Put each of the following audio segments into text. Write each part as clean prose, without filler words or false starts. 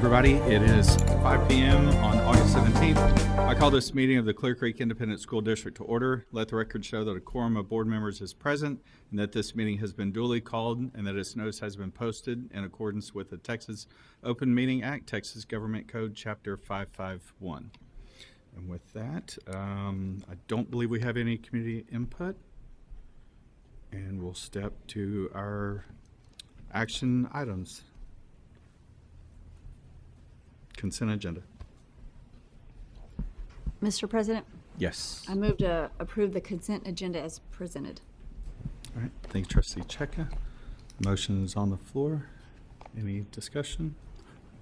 everybody. It is 5 p.m. on August 17th. I call this meeting of the Clear Creek Independent School District to order. Let the record show that a quorum of board members is present and that this meeting has been duly called and that its notice has been posted in accordance with the Texas Open Meeting Act, Texas Government Code, Chapter 551. And with that, I don't believe we have any community input. And we'll step to our action items. Consent agenda. Mr. President, Yes. I move to approve the consent agenda as presented. All right. Thank you, Trustee Cheka. Motion is on the floor. Any discussion?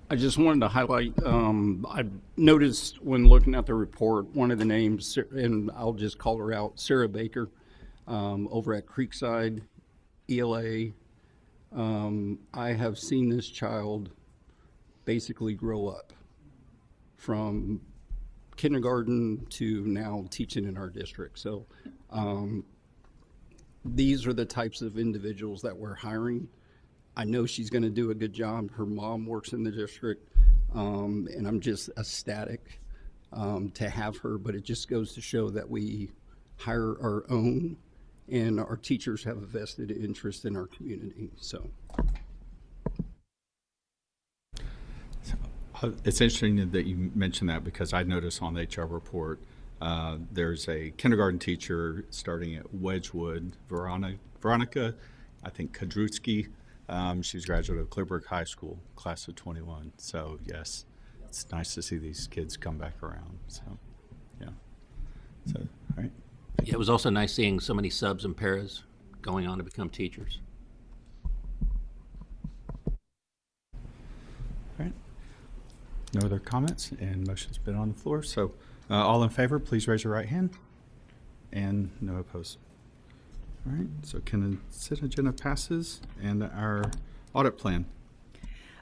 I just wanted to highlight, I noticed when looking at the report, one of the names, and I'll just call her out, Sarah Baker, over at Creekside, ELA. I have seen this child basically grow up from kindergarten to now teaching in our district. So these are the types of individuals that we're hiring. I know she's going to do a good job. Her mom works in the district, and I'm just ecstatic to have her. But it just goes to show that we hire our own, and our teachers have a vested interest in our community. So it's interesting that you mentioned that because I noticed on the HR report there's a kindergarten teacher starting at Wedgwood, Veronica, I think Kadrutsky. She's a graduate of Clearbrook High School, class of 21. So yes, it's nice to see these kids come back around. So yeah. So all right. Yeah, it was also nice seeing so many subs and paras going on to become teachers. All right. No other comments, and motion's been on the floor. So all in favor, please raise your right hand. And no opposed. All right, so consent agenda passes, and our audit plan.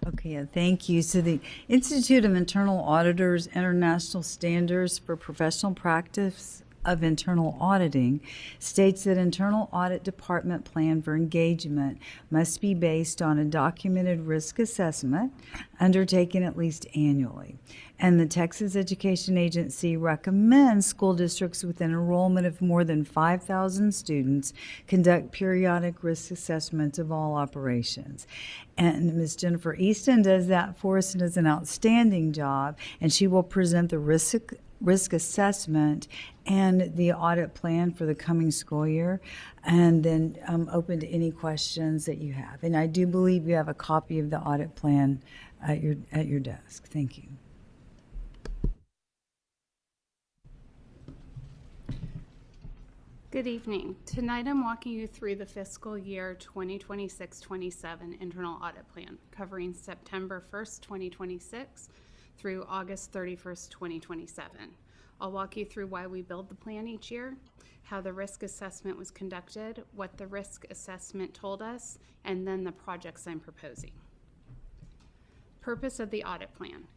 Okay, thank you. So the Institute of Internal Auditors International Standards for Professional Practice of Internal Auditing states that internal audit department plan for engagement must be based on a documented risk assessment undertaken at least annually. And the Texas Education Agency recommends school districts with an enrollment of more than 5,000 students conduct periodic risk assessments of all operations. And Ms. Jennifer Easton does that for us and does an outstanding job, and she will present the risk assessment and the audit plan for the coming school year, and then open to any questions that you have. And I do believe you have a copy of the audit plan at your desk. Thank you. Good evening. Tonight I'm walking you through the fiscal year 2026-27 internal audit plan, covering September 1st, 2026 through August 31st, 2027. I'll walk you through why we build the plan each year, how the risk assessment was conducted, what the risk assessment told us, and then the projects I'm proposing. Purpose of the audit plan.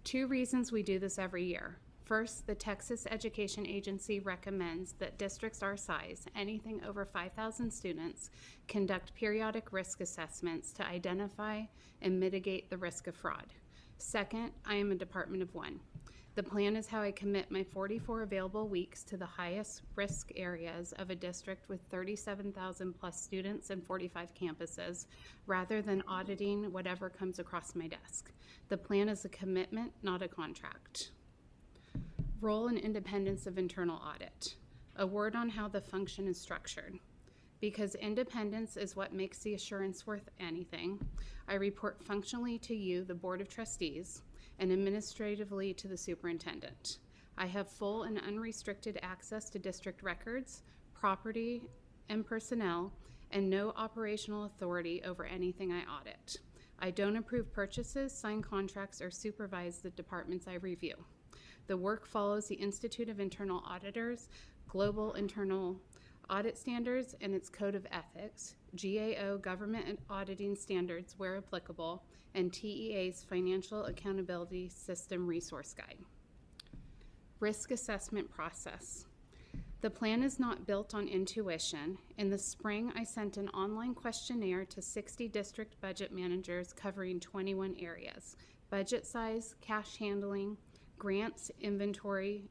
2 reasons we do this every year. First, the Texas Education Agency recommends that districts our size, anything over 5,000 students, conduct periodic risk assessments to identify and mitigate the risk of fraud. Second, I am a department of 1. The plan is how I commit my 44 available weeks to the highest risk areas of a district with 37,000 plus students and 45 campuses, rather than auditing whatever comes across my desk. The plan is a commitment, not a contract. Role and independence of internal audit. A word on how the function is structured. Because independence is what makes the assurance worth anything, I report functionally to you, the Board of Trustees, and administratively to the superintendent. I have full and unrestricted access to district records, property, and personnel, and no operational authority over anything I audit. I don't approve purchases, sign contracts, or supervise the departments I review. The work follows the Institute of Internal Auditors, Global Internal Audit Standards, and its Code of Ethics, GAO Government and Auditing Standards where applicable, and TEA's Financial Accountability System Resource Guide. Risk assessment process. The plan is not built on intuition. In the spring, I sent an online questionnaire to 60 district budget managers covering 21 areas: budget size, cash handling, grants, inventory,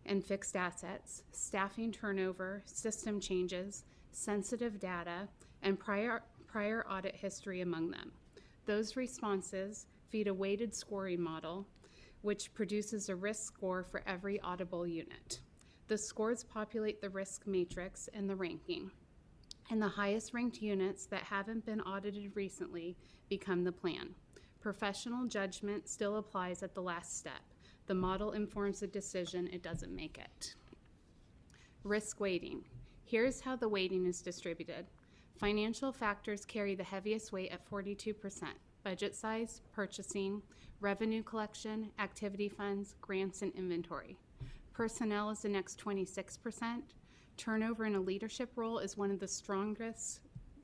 and fixed assets, staffing turnover, system changes, sensitive data, and prior audit history among them. Those responses feed a weighted scoring model, which produces a risk score for every auditable unit. The scores populate the risk matrix and the ranking, and the highest ranked units that haven't been audited recently become the plan. Professional judgment still applies at the last step. The model informs the decision, it doesn't make it. Risk weighting. Here's how the weighting is distributed. Financial factors carry the heaviest weight at 42%. Budget size, purchasing, revenue collection, activity funds, grants, and inventory. Personnel is the next 26%. Turnover in a leadership role is one of the strongest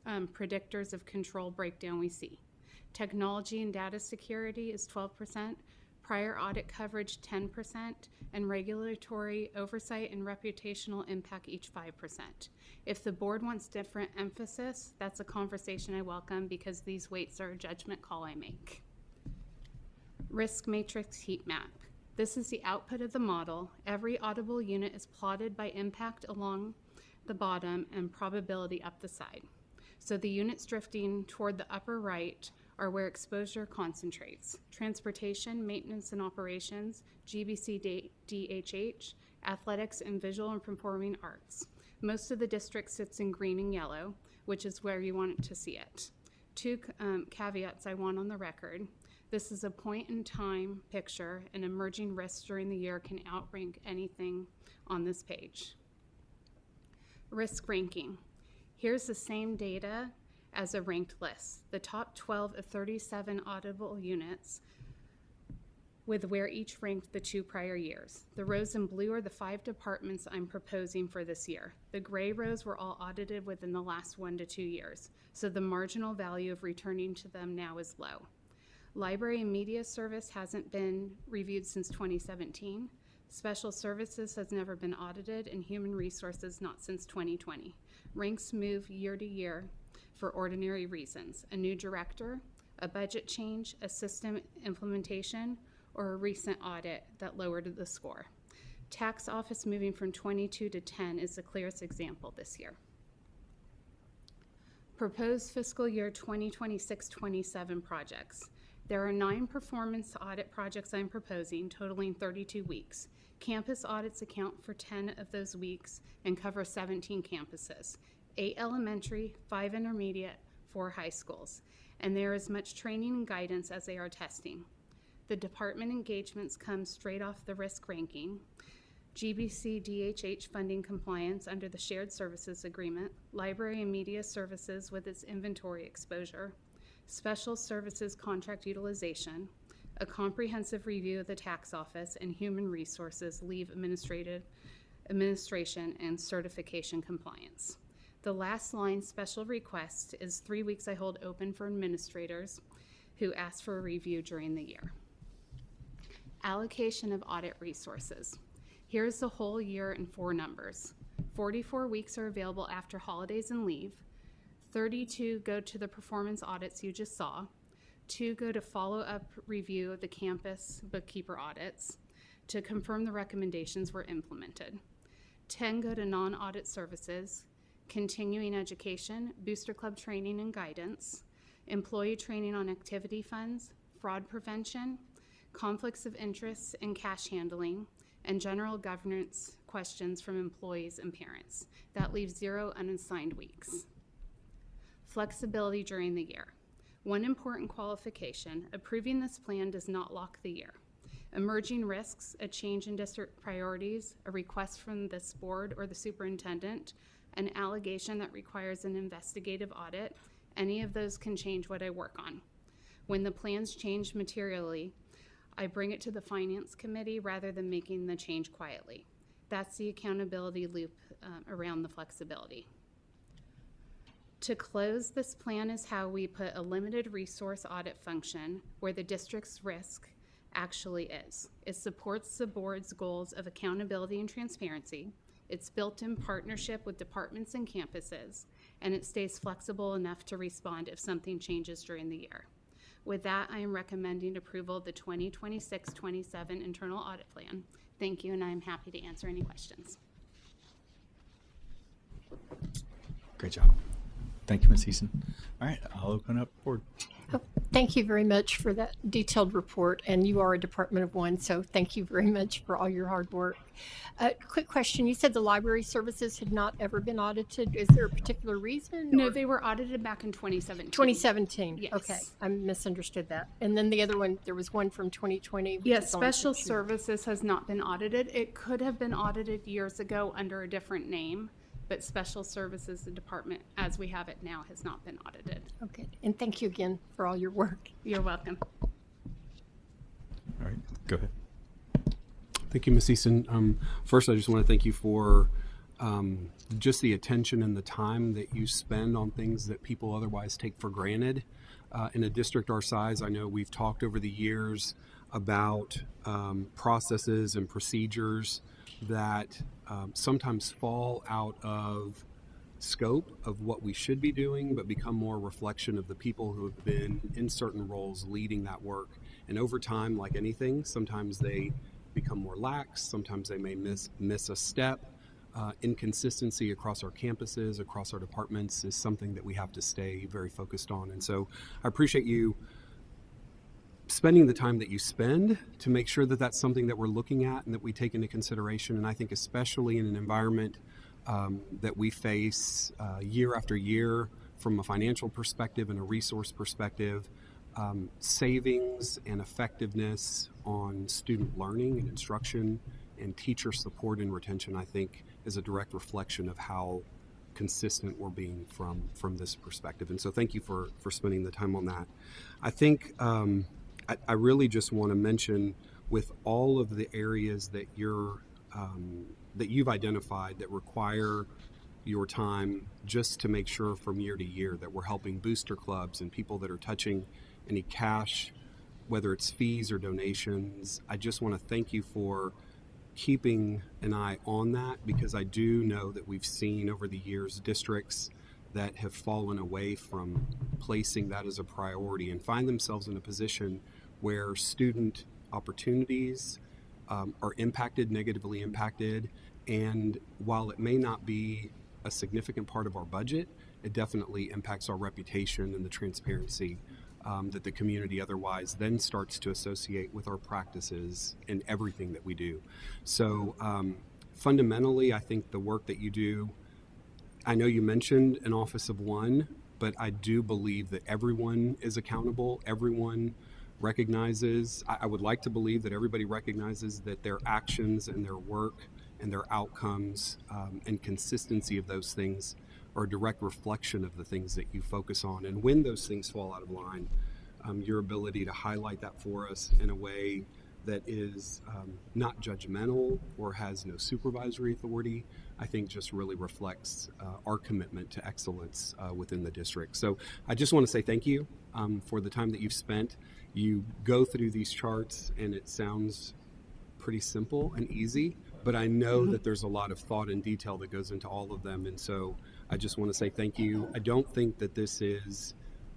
predictors of control breakdown we see. Technology and data security is 12%. Prior audit coverage 10%, and regulatory oversight and reputational impact each 5%. If the board wants different emphasis, that's a conversation I welcome because these weights are a judgment call I make. Risk matrix heat map. This is the output of the model. Every auditable unit is plotted by impact along the bottom and probability up the side. So the units drifting toward the upper right are where exposure concentrates. Transportation, maintenance and operations, GBC DHH, athletics, and visual and performing arts. Most of the district sits in green and yellow, which is where you want to see it. Two caveats I want on the record. This is a point in time picture, and emerging risks during the year can outrank anything on this page. Risk ranking. Here's the same data as a ranked list. The top 12 of 37 auditable units with where each ranked the 2 prior years. The rows in blue are the 5 departments I'm proposing for this year. The gray rows were all audited within the last 1 to 2 years, so the marginal value of returning to them now is low. Library and Media Service hasn't been reviewed since 2017. Special Services has never been audited, and Human Resources not since 2020. Ranks move year to year for ordinary reasons: a new director, a budget change, a system implementation, or a recent audit that lowered the score. Tax Office moving from 22 to 10 is the clearest example this year. Proposed fiscal year 2026-27 projects. There are 9 performance audit projects I'm proposing, totaling 32 weeks. Campus audits account for 10 of those weeks and cover 17 campuses. 8 elementary, 5 intermediate, 4 high schools, and there is much training and guidance as they are testing. The department engagements come straight off the risk ranking. GBC DHH funding compliance under the Shared Services Agreement, Library and Media Services with its inventory exposure, Special Services contract utilization, a comprehensive review of the Tax Office, and Human Resources leave administration and certification compliance. The last line, special request, is 3 weeks I hold open for administrators who ask for a review during the year. Allocation of audit resources. Here's the whole year in 4 numbers. 44 weeks are available after holidays and leave. 32 go to the performance audits you just saw. 2 go to follow-up review of the campus bookkeeper audits to confirm the recommendations were implemented. 10 go to non-audit services, continuing education, booster club training and guidance, employee training on activity funds, fraud prevention, conflicts of interest and cash handling, and general governance questions from employees and parents. That leaves 0 unassigned weeks. Flexibility during the year. One important qualification: approving this plan does not lock the year. Emerging risks, a change in district priorities, a request from this board or the superintendent, an allegation that requires an investigative audit, any of those can change what I work on. When the plans change materially, I bring it to the Finance Committee rather than making the change quietly. That's the accountability loop around the flexibility. To close, this plan is how we put a limited resource audit function where the district's risk actually is. It supports the board's goals of accountability and transparency. It's built in partnership with departments and campuses, and it stays flexible enough to respond if something changes during the year. With that, I am recommending approval of the 2026-27 internal audit plan. Thank you, and I am happy to answer any questions. Great job. Thank you, Ms. Eason. All right, I'll open up board. Oh, thank you very much for that detailed report, and you are a Department of One, so thank you very much for all your hard work. Quick question, you said the library services had not ever been audited. Is there a particular reason? No, or- they were audited back in 2017. 2017, Yes. okay, I misunderstood that. And then the other one, there was one from 2020. which Yes, is only special 6 years. services has not been audited. It could have been audited years ago under a different name, but special services, the department as we have it now, has not been audited. Okay, and thank you again for all your work. You're welcome. All right, go ahead. Thank you, Ms. Eason. First, I just want to thank you for just the attention and the time that you spend on things that people otherwise take for granted. In a district our size, I know we've talked over the years about processes and procedures that sometimes fall out of scope of what we should be doing, but become more a reflection of the people who have been in certain roles leading that work. And over time, like anything, sometimes they become more lax, sometimes they may miss a step. Inconsistency across our campuses, across our departments is something that we have to stay very focused on. And so I appreciate you spending the time that you spend to make sure that that's something that we're looking at and that we take into consideration. And I think especially in an environment that we face year after year from a financial perspective and a resource perspective, savings and effectiveness on student learning and instruction and teacher support and retention, I think, is a direct reflection of how consistent we're being from this perspective. And so thank you for spending the time on that. I think I really just want to mention, with all of the areas that you've identified that require your time, just to make sure from year to year that we're helping booster clubs and people that are touching any cash, whether it's fees or donations. I just want to thank you for keeping an eye on that, because I do know that we've seen over the years districts that have fallen away from placing that as a priority and find themselves in a position where student opportunities are negatively impacted. And while it may not be a significant part of our budget, it definitely impacts our reputation and the transparency that the community otherwise then starts to associate with our practices in everything that we do. So fundamentally, I think the work that you do, I know you mentioned an office of one, but I do believe that everyone is accountable. Everyone recognizes, I would like to believe that everybody recognizes that their actions and their work and their outcomes and consistency of those things are a direct reflection of the things that you focus on. And when those things fall out of line, your ability to highlight that for us in a way that is not judgmental or has no supervisory authority, I think just really reflects our commitment to excellence within the district. So I just want to say thank you for the time that you've spent. You go through these charts and it sounds pretty simple and easy, but I know that there's a lot of thought and detail that goes into all of them. And so I just want to say thank you. I don't think that this is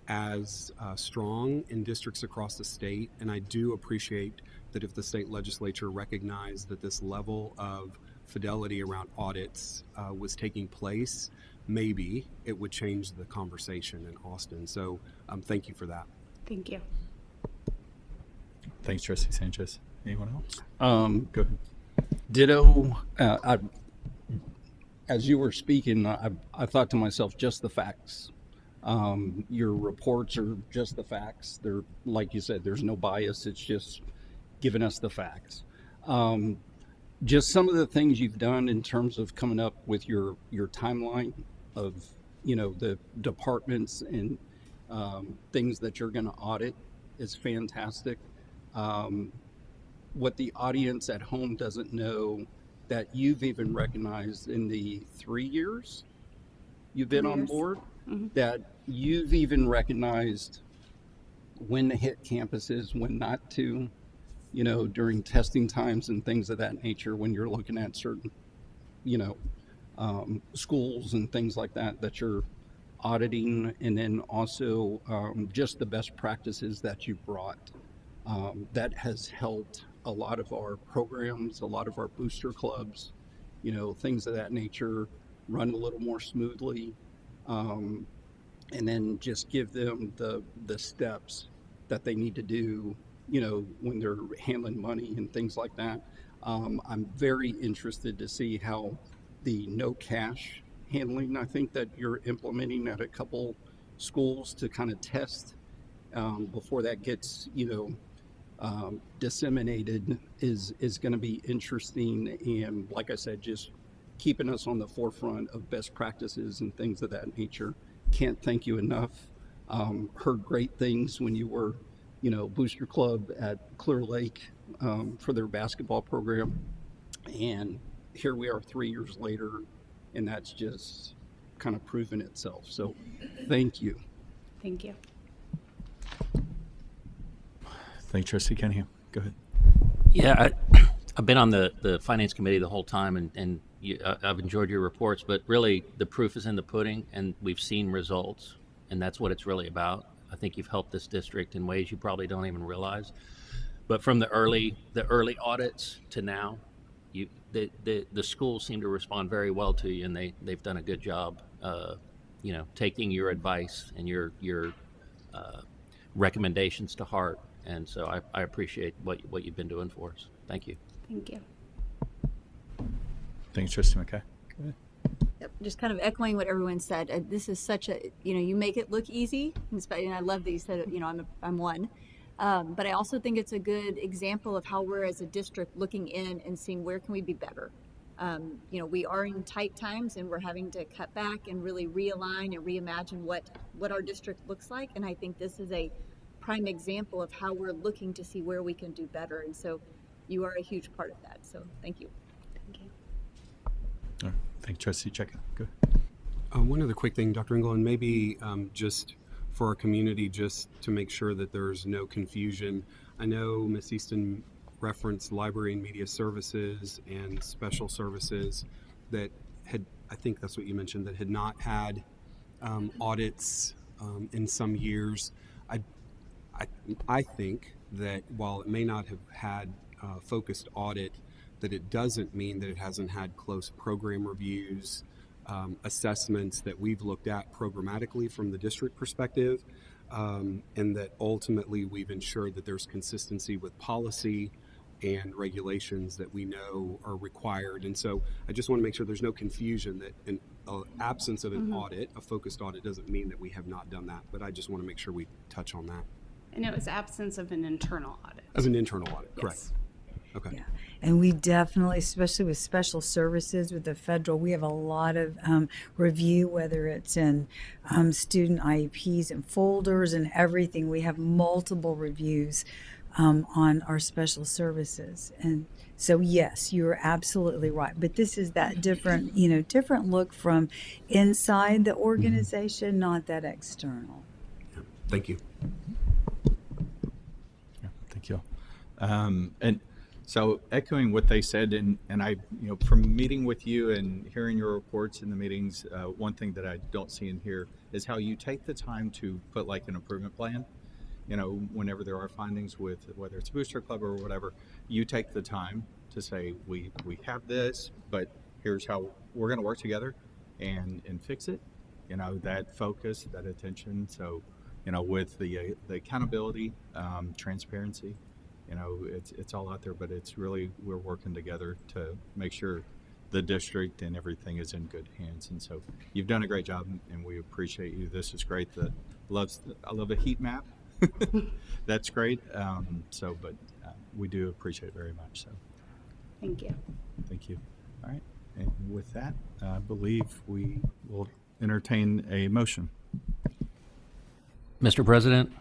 as strong in districts across the state, and I do appreciate that if the state legislature recognized that this level of fidelity around audits was taking place, maybe it would change the conversation in Austin. So thank you for that. Thank you. Thanks, Trustee Sanchez. Anyone else? Go ahead. Ditto. As you were speaking, I thought to myself, just the facts. Your reports are just the facts. They're, like you said, there's no bias. It's just giving us the facts. Just some of the things you've done in terms of coming up with your timeline of, the departments and things that you're going to audit is fantastic. What the audience at home doesn't know, that you've even recognized in the 3 years you've been on board, that you've even recognized when to hit campuses, when not to, during testing times and things of that nature, when you're looking at certain, schools and things like that, that you're auditing, and then also just the best practices that you brought. That has helped a lot of our programs, a lot of our booster clubs, things of that nature run a little more smoothly. And then just give them the steps that they need to do, when they're handling money and things like that. I'm very interested to see how the no cash handling, I think that you're implementing at a couple schools to kind of test before that gets, disseminated is going to be interesting. And like I said, just keeping us on the forefront of best practices and things of that nature. Can't thank you enough. Heard great things when you were, booster club at Clear Lake for their basketball program. And here we are 3 years later, and that's just kind of proven itself. So thank you. Thank you. Thank you, Trustee Kenny. Go ahead. Yeah, I've been on the finance committee the whole time, and I've enjoyed your reports, but really the proof is in the pudding, and we've seen results, and that's what it's really about. I think you've helped this district in ways you probably don't even realize. But from the early audits to now, the schools seem to respond very well to you, and they've done a good job, taking your advice and your recommendations to heart. And so I appreciate what you've been doing for us. Thank you. Thank you. Thanks, Trustee McKay. Go ahead. Yep, just kind of echoing what everyone said. This is such a, you make it look easy, and I love that you said, I'm one. But I also think it's a good example of how we're as a district looking in and seeing where can we be better. We are in tight times and we're having to cut back and really realign and reimagine what our district looks like. And I think this is a prime example of how we're looking to see where we can do better. And so you are a huge part of that. So thank you. Thank you. All right. Thank you, Trustee Checa. Go ahead. One other quick thing, Dr. Engel, and maybe just for our community, just to make sure that there's no confusion. I know Ms. Easton referenced library and media services and special services that had, I think that's what you mentioned, that had not had audits in some years. I think that while it may not have had focused audit, that it doesn't mean that it hasn't had close program reviews, assessments that we've looked at programmatically from the district perspective, and that ultimately we've ensured that there's consistency with policy and regulations that we know are required. And so I just want to make sure there's no confusion that an absence of an audit, a focused audit, doesn't mean that we have not done that. But I just want to make sure we touch on that. And it was absence of an internal audit. As an internal audit, Yes. correct. Okay. Yeah, and we definitely, especially with special services with the federal, we have a lot of review, whether it's in student IEPs and folders and everything. We have multiple reviews on our special services. And so, yes, you're absolutely right. But this is that different, different look from inside the organization, not that external. Yeah. Thank you. Yeah, thank you. And so echoing what they said, and I, from meeting with you and hearing your reports in the meetings, one thing that I don't see in here is how you take the time to put like an improvement plan. Whenever there are findings with whether it's a booster club or whatever, you take the time to say, we have this, but here's how we're going to work together and fix it. That focus, that attention. So, with the accountability, transparency, it's all out there, but it's really, we're working together to make sure the district and everything is in good hands. And so you've done a great job, and we appreciate you. This is great. I love a heat map. That's great. But we do appreciate it very much. So Thank you. thank you. All right. And with that, I believe we will entertain a motion. Mr. President,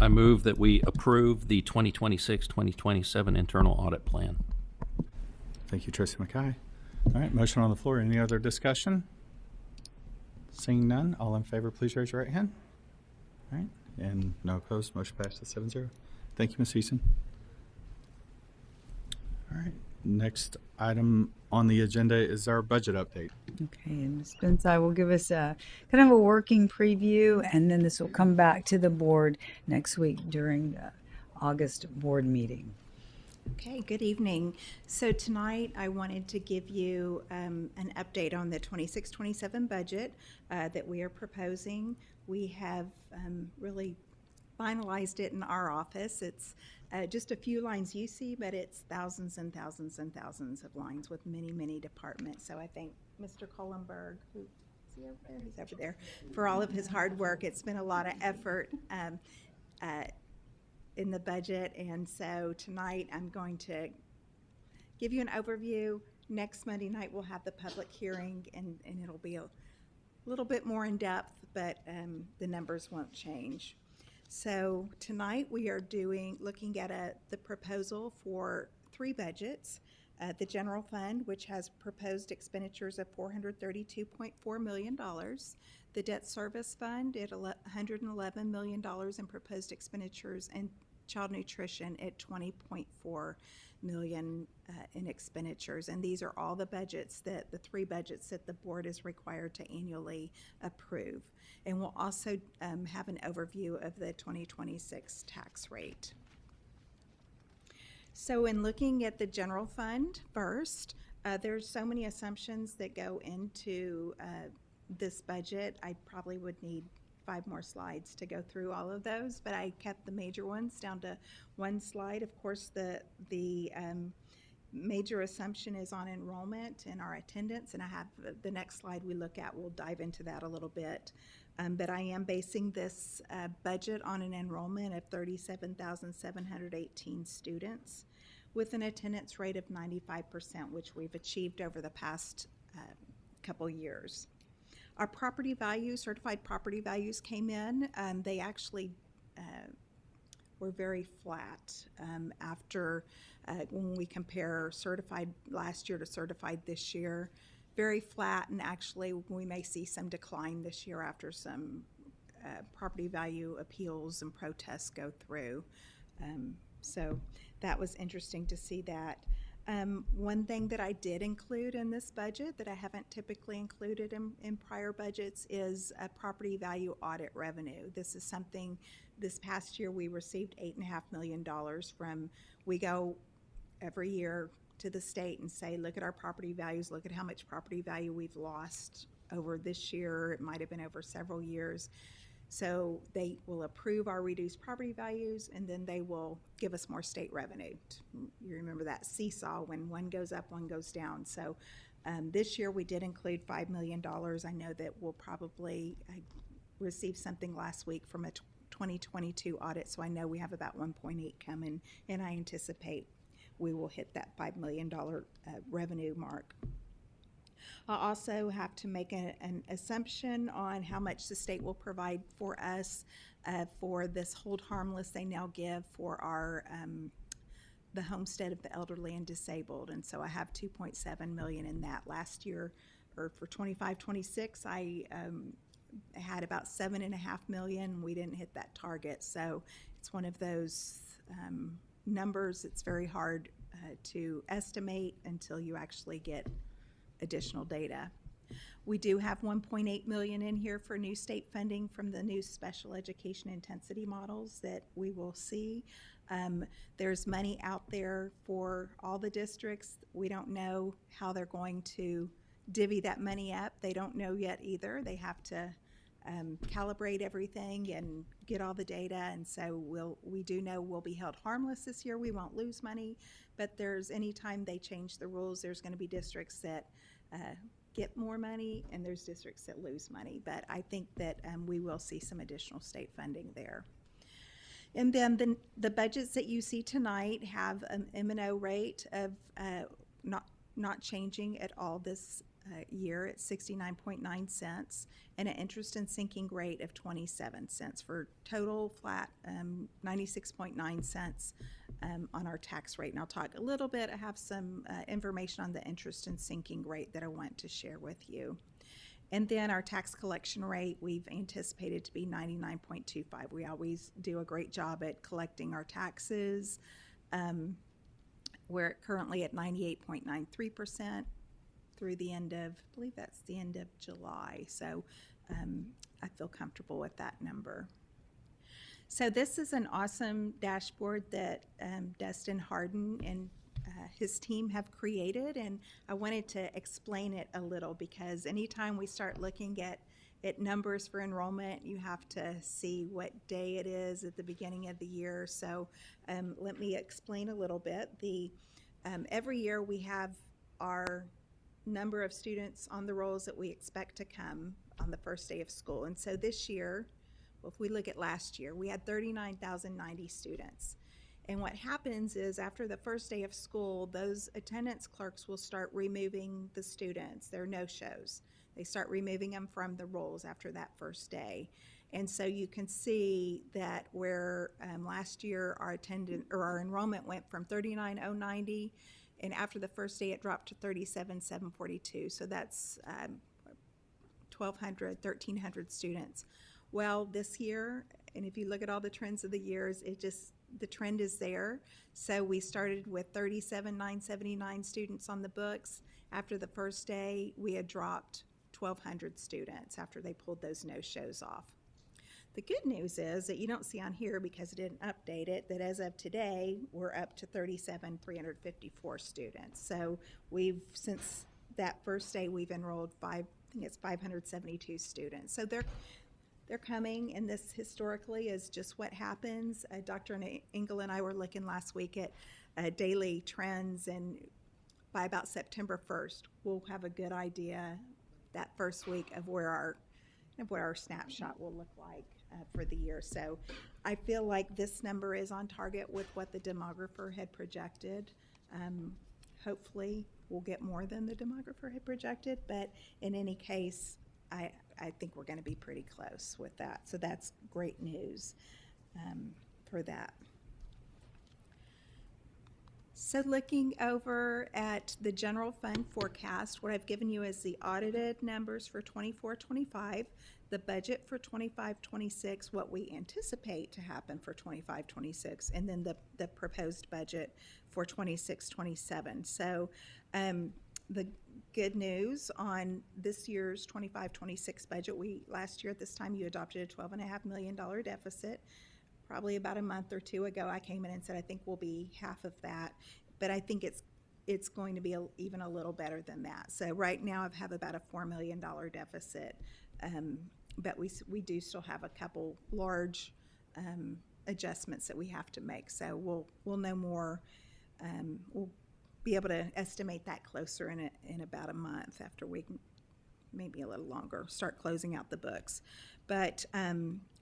I move that we approve the 2026-2027 internal audit plan. Thank you, Trustee McKay. All right, motion on the floor. Any other discussion? Seeing none, all in favor, please raise your right hand. All right, and no opposed, motion passes 7-0. Thank you, Ms. Easton. All right, Next item on the agenda is our budget update. Okay, and Ms. Bensai will give us a kind of a working preview, and then this will come back to the board next week during the August board meeting. Okay, good evening. So tonight I wanted to give you an update on the 26-27 budget that we are proposing. We have really finalized it in our office. It's just a few lines you see, but it's thousands and thousands and thousands of lines with many, many departments. So I thank Mr. Kohlenberg, who is he over there? He's over there, for all of his hard work. It's been a lot of effort in the budget, and so tonight I'm going to give you an overview. Next Monday night we'll have the public hearing, and it'll be a little bit more in depth, but the numbers won't change. So tonight we are looking at the proposal for three budgets. The general fund, which has proposed expenditures of $432.4 million. The debt service fund at $111 million in proposed expenditures, and child nutrition at $20.4 million in expenditures. And these are all the three budgets that the board is required to annually approve. And we'll also have an overview of the 2026 tax rate. So in looking at the general fund first, there's so many assumptions that go into this budget. I probably would need 5 more slides to go through all of those, but I kept the major ones down to one slide. Of course, the major assumption is on enrollment and our attendance, and I have the next slide we look at. We'll dive into that a little bit. But I am basing this budget on an enrollment of 37,718 students with an attendance rate of 95%, which we've achieved over the past couple years. Our property values, certified property values came in. They actually were very flat after when we compare certified last year to certified this year. Very flat, and actually we may see some decline this year after some property value appeals and protests go through. So that was interesting to see that. One thing that I did include in this budget that I haven't typically included in prior budgets is a property value audit revenue. This is something, this past year we received $8.5 million from, we go every year to the state and say, look at our property values, look at how much property value we've lost over this year. It might have been over several years. So they will approve our reduced property values, and then they will give us more state revenue. You remember that seesaw, when one goes up, one goes down. So this year we did include $5 million. I know that we'll probably receive something last week from a 2022 audit, so I know we have about 1.8 coming, and I anticipate we will hit that $5 million revenue mark. I also have to make an assumption on how much the state will provide for us for this hold harmless they now give for our the homestead of the elderly and disabled, and so I have $2.7 million in that. Last year, or for 25-26, I had about $7.5 million. We didn't hit that target, so it's one of those numbers. It's very hard to estimate until you actually get additional data. We do have $1.8 million in here for new state funding from the new special education intensity models that we will see. There's money out there for all the districts. We don't know how they're going to divvy that money up. They don't know yet either. They have to calibrate everything and get all the data, and so we do know we'll be held harmless this year. We won't lose money, but anytime they change the rules, there's going to be districts that get more money and there's districts that lose money. But I think that we will see some additional state funding there. And then the budgets that you see tonight have an M&O rate of not changing at all this year at 69.9 cents, and an interest and sinking rate of 27 cents for total flat 96.9 cents on our tax rate. And I'll talk a little bit. I have some information on the interest and sinking rate that I want to share with you. And then our tax collection rate, we've anticipated to be 99.25. We always do a great job at collecting our taxes. We're currently at 98.93% through the end of, I believe that's the end of July. So I feel comfortable with that number. So this is an awesome dashboard that Dustin Harden and his team have created, and I wanted to explain it a little because anytime we start looking at numbers for enrollment, you have to see what day it is at the beginning of the year. So let me explain a little bit. Every year we have our number of students on the rolls that we expect to come on the first day of school. And so this year, well, if we look at last year, we had 39,090 students. And what happens is after the first day of school, those attendance clerks will start removing the students, their no-shows. They start removing them from the rolls after that first day. And so you can see that where last year our enrollment went from 39,090, and after the first day it dropped to 37,742. So that's 1,200, 1,300 students. Well, this year, and if you look at all the trends of the years, the trend is there. So we started with 37,979 students on the books. After the first day, we had dropped 1,200 students after they pulled those no-shows off. The good news is that you don't see on here because it didn't update it, that as of today, we're up to 37,354 students. So since that first day, we've enrolled 572 students. So they're coming, and this historically is just what happens. Dr. Engel and I were looking last week at daily trends, and by about September 1st, we'll have a good idea that first week of what our snapshot will look like for the year. So I feel like this number is on target with what the demographer had projected. Hopefully, we'll get more than the demographer had projected, but in any case, I think we're going to be pretty close with that. So that's great news for that. So looking over at the general fund forecast, what I've given you is the audited numbers for 24-25, the budget for 25-26, what we anticipate to happen for 25-26, and then the proposed budget for 26-27. So the good news on this year's 25-26 budget, last year at this time you adopted a $12.5 million deficit. Probably about a month or two ago, I came in and said I think we'll be half of that, but I think it's going to be even a little better than that. So right now I have about a $4 million deficit, but we do still have a couple large adjustments that we have to make. So we'll know more. We'll be able to estimate that closer in about a month after we can, maybe a little longer, start closing out the books. But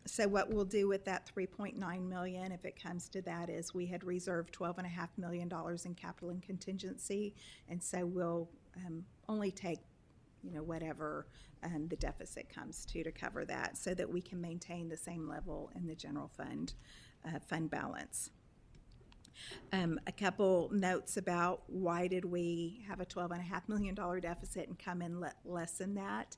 so what we'll do with that $3.9 million, if it comes to that, is we had reserved $12.5 million in capital and contingency, and so we'll only take whatever the deficit comes to cover that, so that we can maintain the same level in the general fund balance. A couple notes about why did we have a $12.5 million deficit and come in less than that.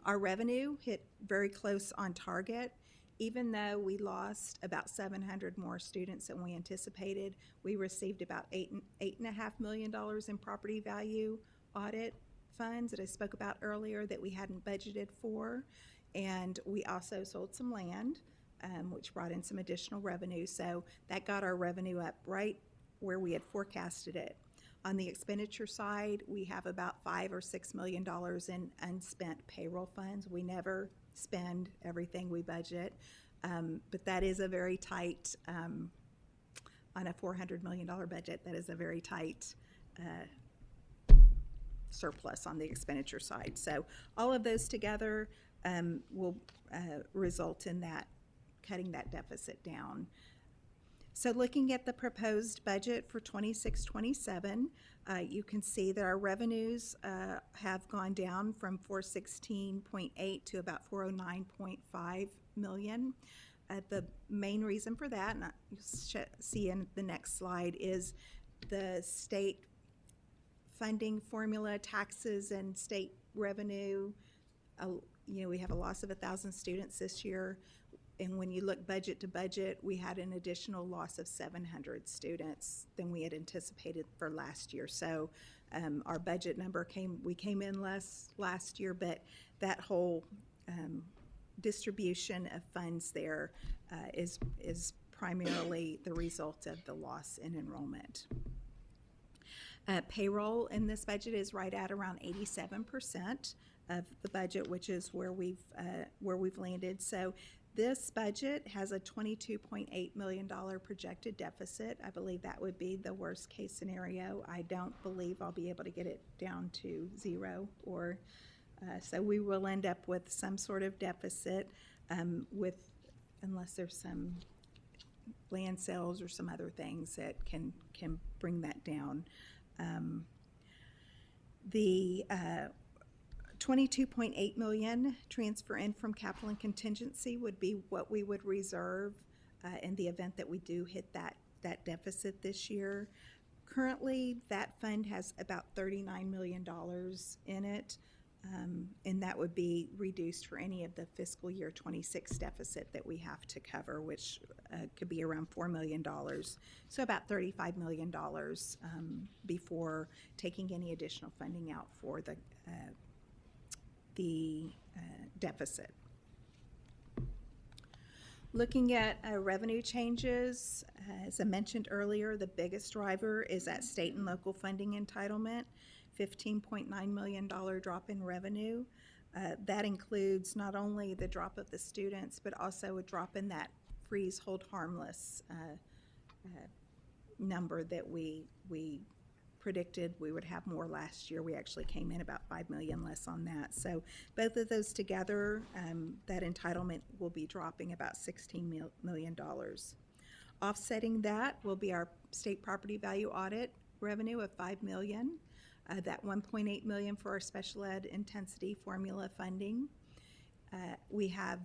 Our revenue hit very close on target. Even though we lost about 700 more students than we anticipated, we received about $8.5 million in property value audit funds that I spoke about earlier that we hadn't budgeted for. And we also sold some land, which brought in some additional revenue. So that got our revenue up right where we had forecasted it. On the expenditure side, we have about $5 or $6 million in unspent payroll funds. We never spend everything we budget, but that is a very tight, on a $400 million budget, that is a very tight surplus on the expenditure side. So all of those together will result in that, cutting that deficit down. So looking at the proposed budget for 26-27, you can see that our revenues have gone down from 416.8 to about 409.5 million. The main reason for that, and you'll see in the next slide, is the state funding formula, taxes and state revenue. We have a loss of 1,000 students this year. and when you look budget to budget, we had an additional loss of 700 students than we had anticipated for last year. So our budget number we came in less last year, but that whole distribution of funds there is primarily the result of the loss in enrollment. Payroll in this budget is right at around 87% of the budget, which is where we've landed. So this budget has a $22.8 million projected deficit. I believe that would be the worst case scenario. I don't believe I'll be able to get it down to zero, or so we will end up with some sort of deficit unless there's some land sales or some other things that can bring that down. The 22.8 million transfer in from capital and contingency would be what we would reserve in the event that we do hit that deficit this year. Currently, that fund has about $39 million in it, and that would be reduced for any of the fiscal year 26 deficit that we have to cover, which could be around $4 million. So about $35 million before taking any additional funding out for the deficit. Looking at revenue changes, as I mentioned earlier, the biggest driver is that state and local funding entitlement, $15.9 million drop in revenue. That includes not only the drop of the students, but also a drop in that freeze, hold harmless number that we predicted we would have more last year. We actually came in about $5 million less on that. So both of those together, that entitlement will be dropping about $16 million. Offsetting that will be our state property value audit revenue of $5 million, that $1.8 million for our special ed intensity formula funding. We have,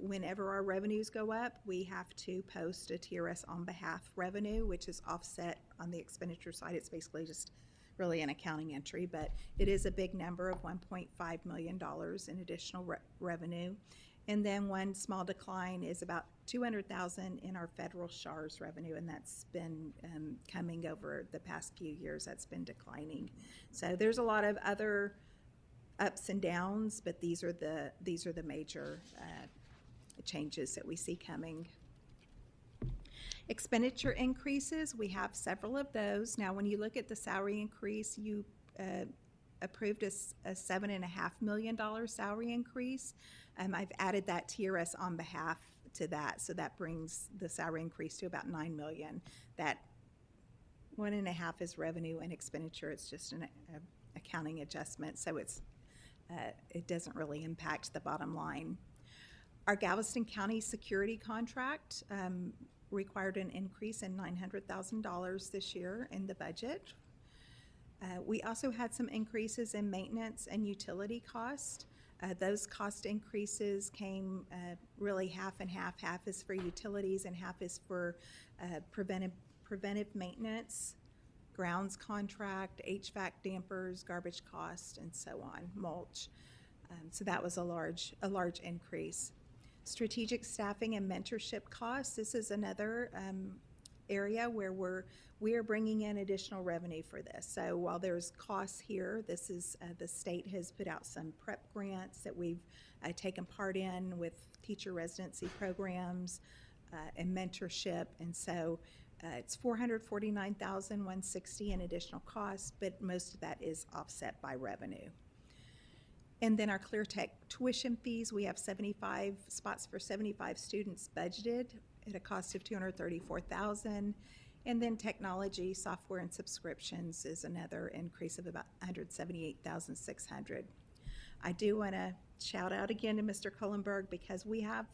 whenever our revenues go up, we have to post a TRS on behalf revenue, which is offset on the expenditure side. It's basically just really an accounting entry, but it is a big number of $1.5 million in additional revenue. And then one small decline is about $200,000 in our federal SHARS revenue, and that's been coming over the past few years. That's been declining. So there's a lot of other ups and downs, but these are the major changes that we see coming. Expenditure increases, we have several of those. Now, when you look at the salary increase, you approved a $7.5 million salary increase. I've added that TRS on behalf to that, so that brings the salary increase to about $9 million. That 1.5 is revenue and expenditure. It's just an accounting adjustment, so it doesn't really impact the bottom line. Our Galveston County security contract required an increase in $900,000 this year in the budget. We also had some increases in maintenance and utility cost. Those cost increases came really half and half. Half is for utilities and half is for preventive maintenance, grounds contract, HVAC dampers, garbage cost, and so on, mulch. So that was a large increase. Strategic staffing and mentorship costs. This is another area where we are bringing in additional revenue for this. So while there's costs here, this is the state has put out some prep grants that we've taken part in with teacher residency programs and mentorship, and so it's $449,160 in additional costs, but most of that is offset by revenue. And then our ClearTech tuition fees, we have 75 spots for 75 students budgeted at a cost of $234,000. And then technology, software, and subscriptions is another increase of about $178,600. I do want to shout out again to Mr. Kohlenberg, because we have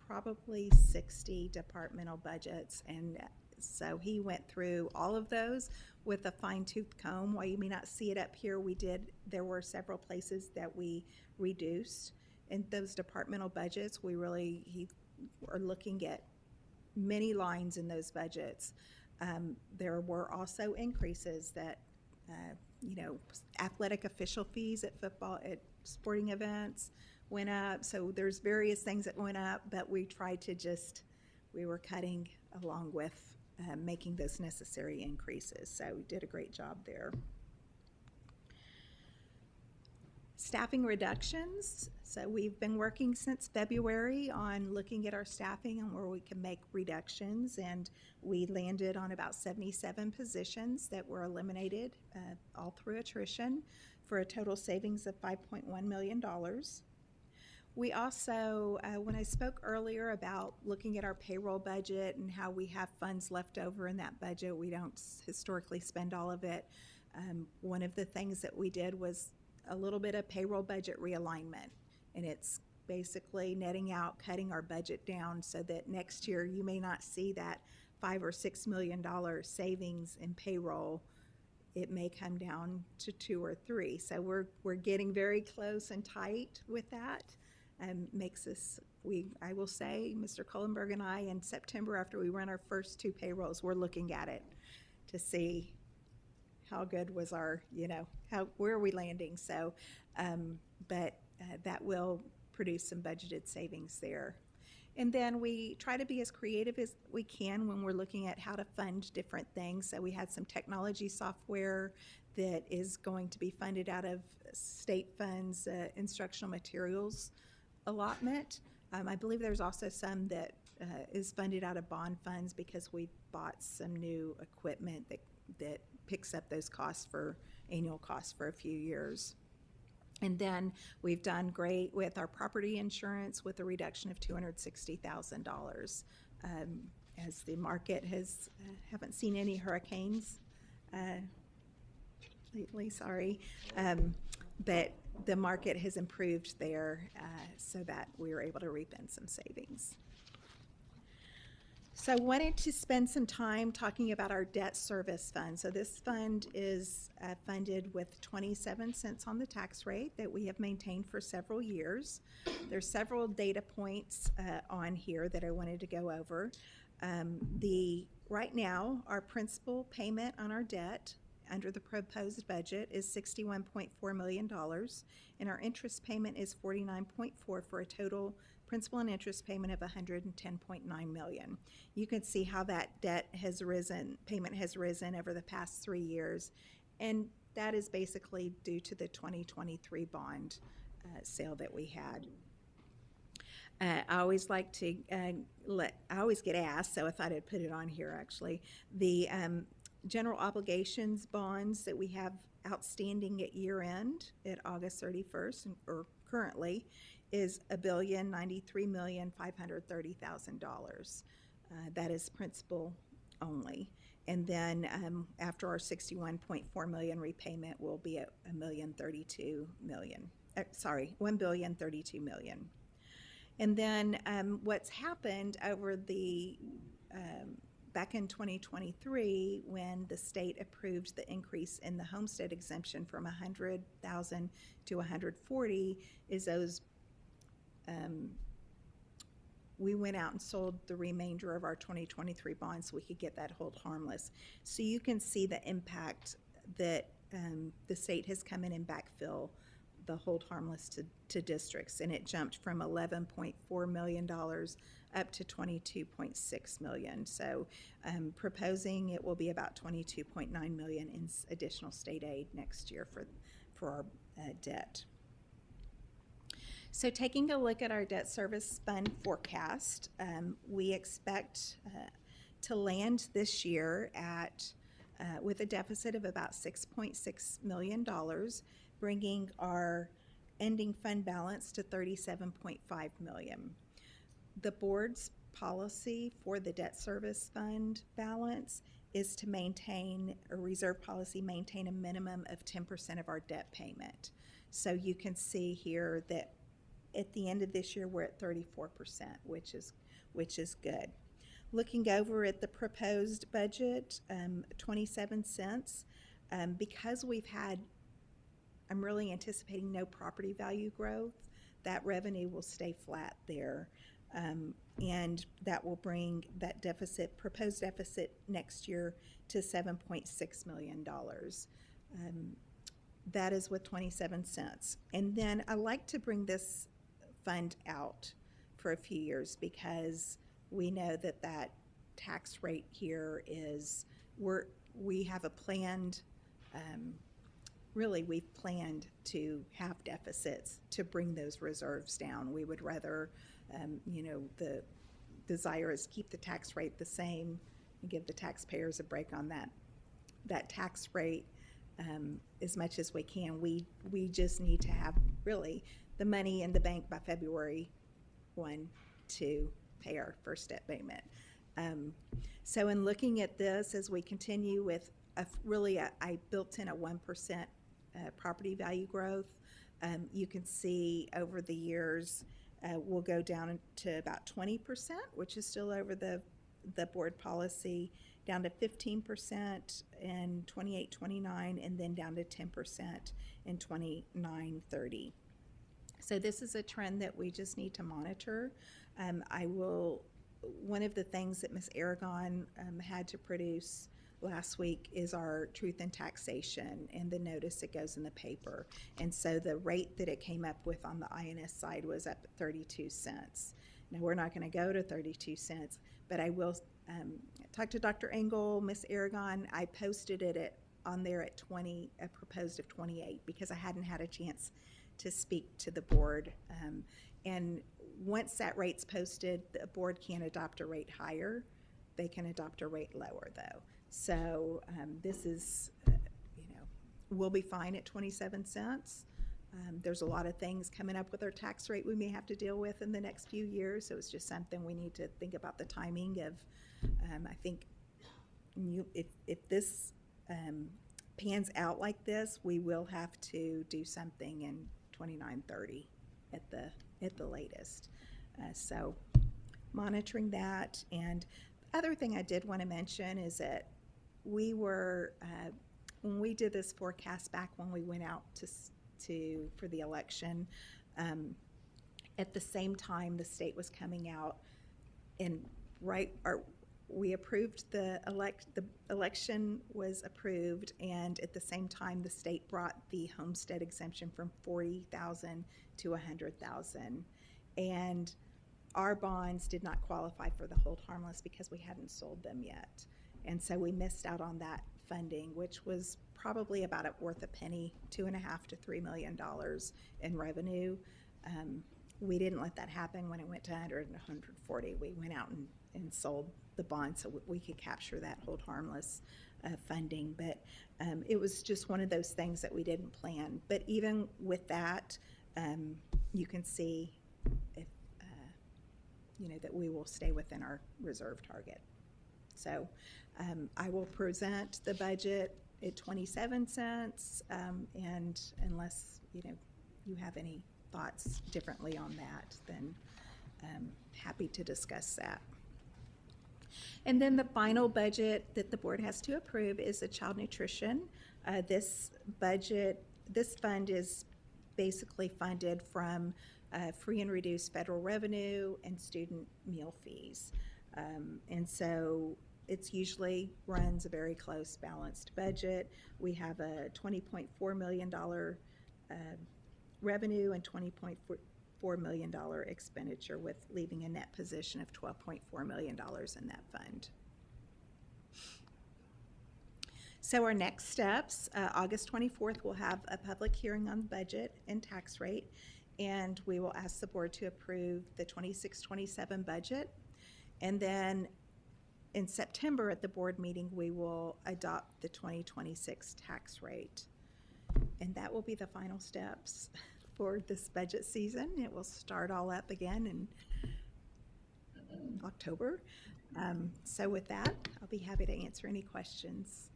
probably 60 departmental budgets, and so he went through all of those with a fine-tooth comb. While you may not see it up here, there were several places that we reduced in those departmental budgets. We are looking at many lines in those budgets. There were also increases that, athletic official fees at sporting events. went up. So there's various things that went up, but we tried to we were cutting along with making those necessary increases. So we did a great job there. Staffing reductions. So we've been working since February on looking at our staffing and where we can make reductions, and we landed on about 77 positions that were eliminated all through attrition for a total savings of $5.1 million. We also, when I spoke earlier about looking at our payroll budget and how we have funds left over in that budget, we don't historically spend all of it. One of the things that we did was a little bit of payroll budget realignment, and it's basically netting out, cutting our budget down so that next year you may not see that $5 or $6 million savings in payroll. It may come down to 2 or 3. So we're getting very close and tight with that. Makes us, I will say, Mr. Kohlenberg and I, in September after we run our first 2 payrolls, we're looking at it to see how good was our, where are we landing? So, but that will produce some budgeted savings there. And then we try to be as creative as we can when we're looking at how to fund different things. So we had some technology software that is going to be funded out of state funds, instructional materials allotment. I believe there's also some that is funded out of bond funds because we bought some new equipment that picks up those costs for annual costs for a few years. And then we've done great with our property insurance with a reduction of $260,000 as the market has haven't seen any hurricanes lately, sorry, but the market has improved there so that we were able to reap in some savings. So I wanted to spend some time talking about our debt service fund. So this fund is funded with 27 cents on the tax rate that we have maintained for several years. There's several data points on here that I wanted to go over. Right now, our principal payment on our debt under the proposed budget is $61.4 million, and our interest payment is $49.4 for a total principal and interest payment of $110.9 million. You can see how that payment has risen over the past 3 years, and that is basically due to the 2023 bond sale that we had. I always like to I always get asked, so I thought I'd put it on here actually. The general obligations bonds that we have outstanding at year end at August 31st, or currently, is $1,093,530,000. That is principal only. And then after our $61.4 million repayment, will be at $1,032 million. And then what's happened over the back in 2023, when the state approved the increase in the homestead exemption from $100,000 to $140,000, is those we went out and sold the remainder of our 2023 bonds so we could get that hold harmless. So you can see the impact that the state has come in and backfill the hold harmless to districts, and it jumped from $11.4 million up to $22.6 million. So proposing it will be about $22.9 million in additional state aid next year for our debt. So taking a look at our debt service fund forecast, we expect to land this year at with a deficit of about $6.6 million, bringing our ending fund balance to $37.5 million. The board's policy for the debt service fund balance is to maintain a reserve policy, maintain a minimum of 10% of our debt payment. So you can see here that at the end of this year, we're at 34%, which is good. Looking over at the proposed budget, 27 cents, because I'm really anticipating no property value growth, that revenue will stay flat there. And that will bring that proposed deficit next year to $7.6 million. That is with 27 cents. And then I like to bring this fund out for a few years because we know that that tax rate here is, we have a planned, really, we've planned to have deficits to bring those reserves down. We would rather, the desire is keep the tax rate the same and give the taxpayers a break on that tax rate as much as we can. We just need to have really the money in the bank by February 1 to pay our first debt payment. So in looking at this, as we continue with I built in a 1% property value growth. You can see over the years, we'll go down to about 20%, which is still over the board policy, down to 15% in 28-29, and then down to 10% in 29-30. So this is a trend that we just need to monitor. One of the things that Ms. Aragon had to produce last week is our truth in taxation and the notice that goes in the paper. And so the rate that it came up with on the INS side was up at 32 cents. Now, we're not going to go to 32 cents, but I will talk to Dr. Engel, Ms. Aragon. I posted it on there at 20, a proposed of 28, because I hadn't had a chance to speak to the board. And once that rate's posted, the board can't adopt a rate higher. They can adopt a rate lower, though. So this is, we'll be fine at 27 cents. There's a lot of things coming up with our tax rate we may have to deal with in the next few years. So it's just something we need to think about the timing of. I think if this pans out like this, we will have to do something in 29-30 at the latest. So monitoring that. And other thing I did want to mention is that we were, when we did this forecast back when we went out for the election, at the same time the state was coming out and we approved the election was approved, and at the same time the state brought the homestead exemption from 40,000 to 100,000, and our bonds did not qualify for the hold harmless because we hadn't sold them yet. And so we missed out on that funding, which was probably about worth a penny, $2.5 to $3 million in revenue. We didn't let that happen when it went to 100 and 140. We went out and sold the bond so we could capture that hold harmless funding. But it was just one of those things that we didn't plan. But even with that, you can see if, that we will stay within our reserve target. So I will present the budget at 27 cents, and unless you have any thoughts differently on that, then happy to discuss that. And then the final budget that the board has to approve is the child nutrition. This fund is basically funded from free and reduced federal revenue and student meal fees. And so it's usually runs a very close balanced budget. We have a $20.4 million revenue and $20.4 million expenditure, with leaving a net position of $12.4 million in that fund. So our next steps, August 24th, we'll have a public hearing on the budget and tax rate, and we will ask the board to approve the 26-27 budget. And then in September at the board meeting, we will adopt the 2026 tax rate. And that will be the final steps for this budget season. It will start all up again in October. So with that, I'll be happy to answer any questions.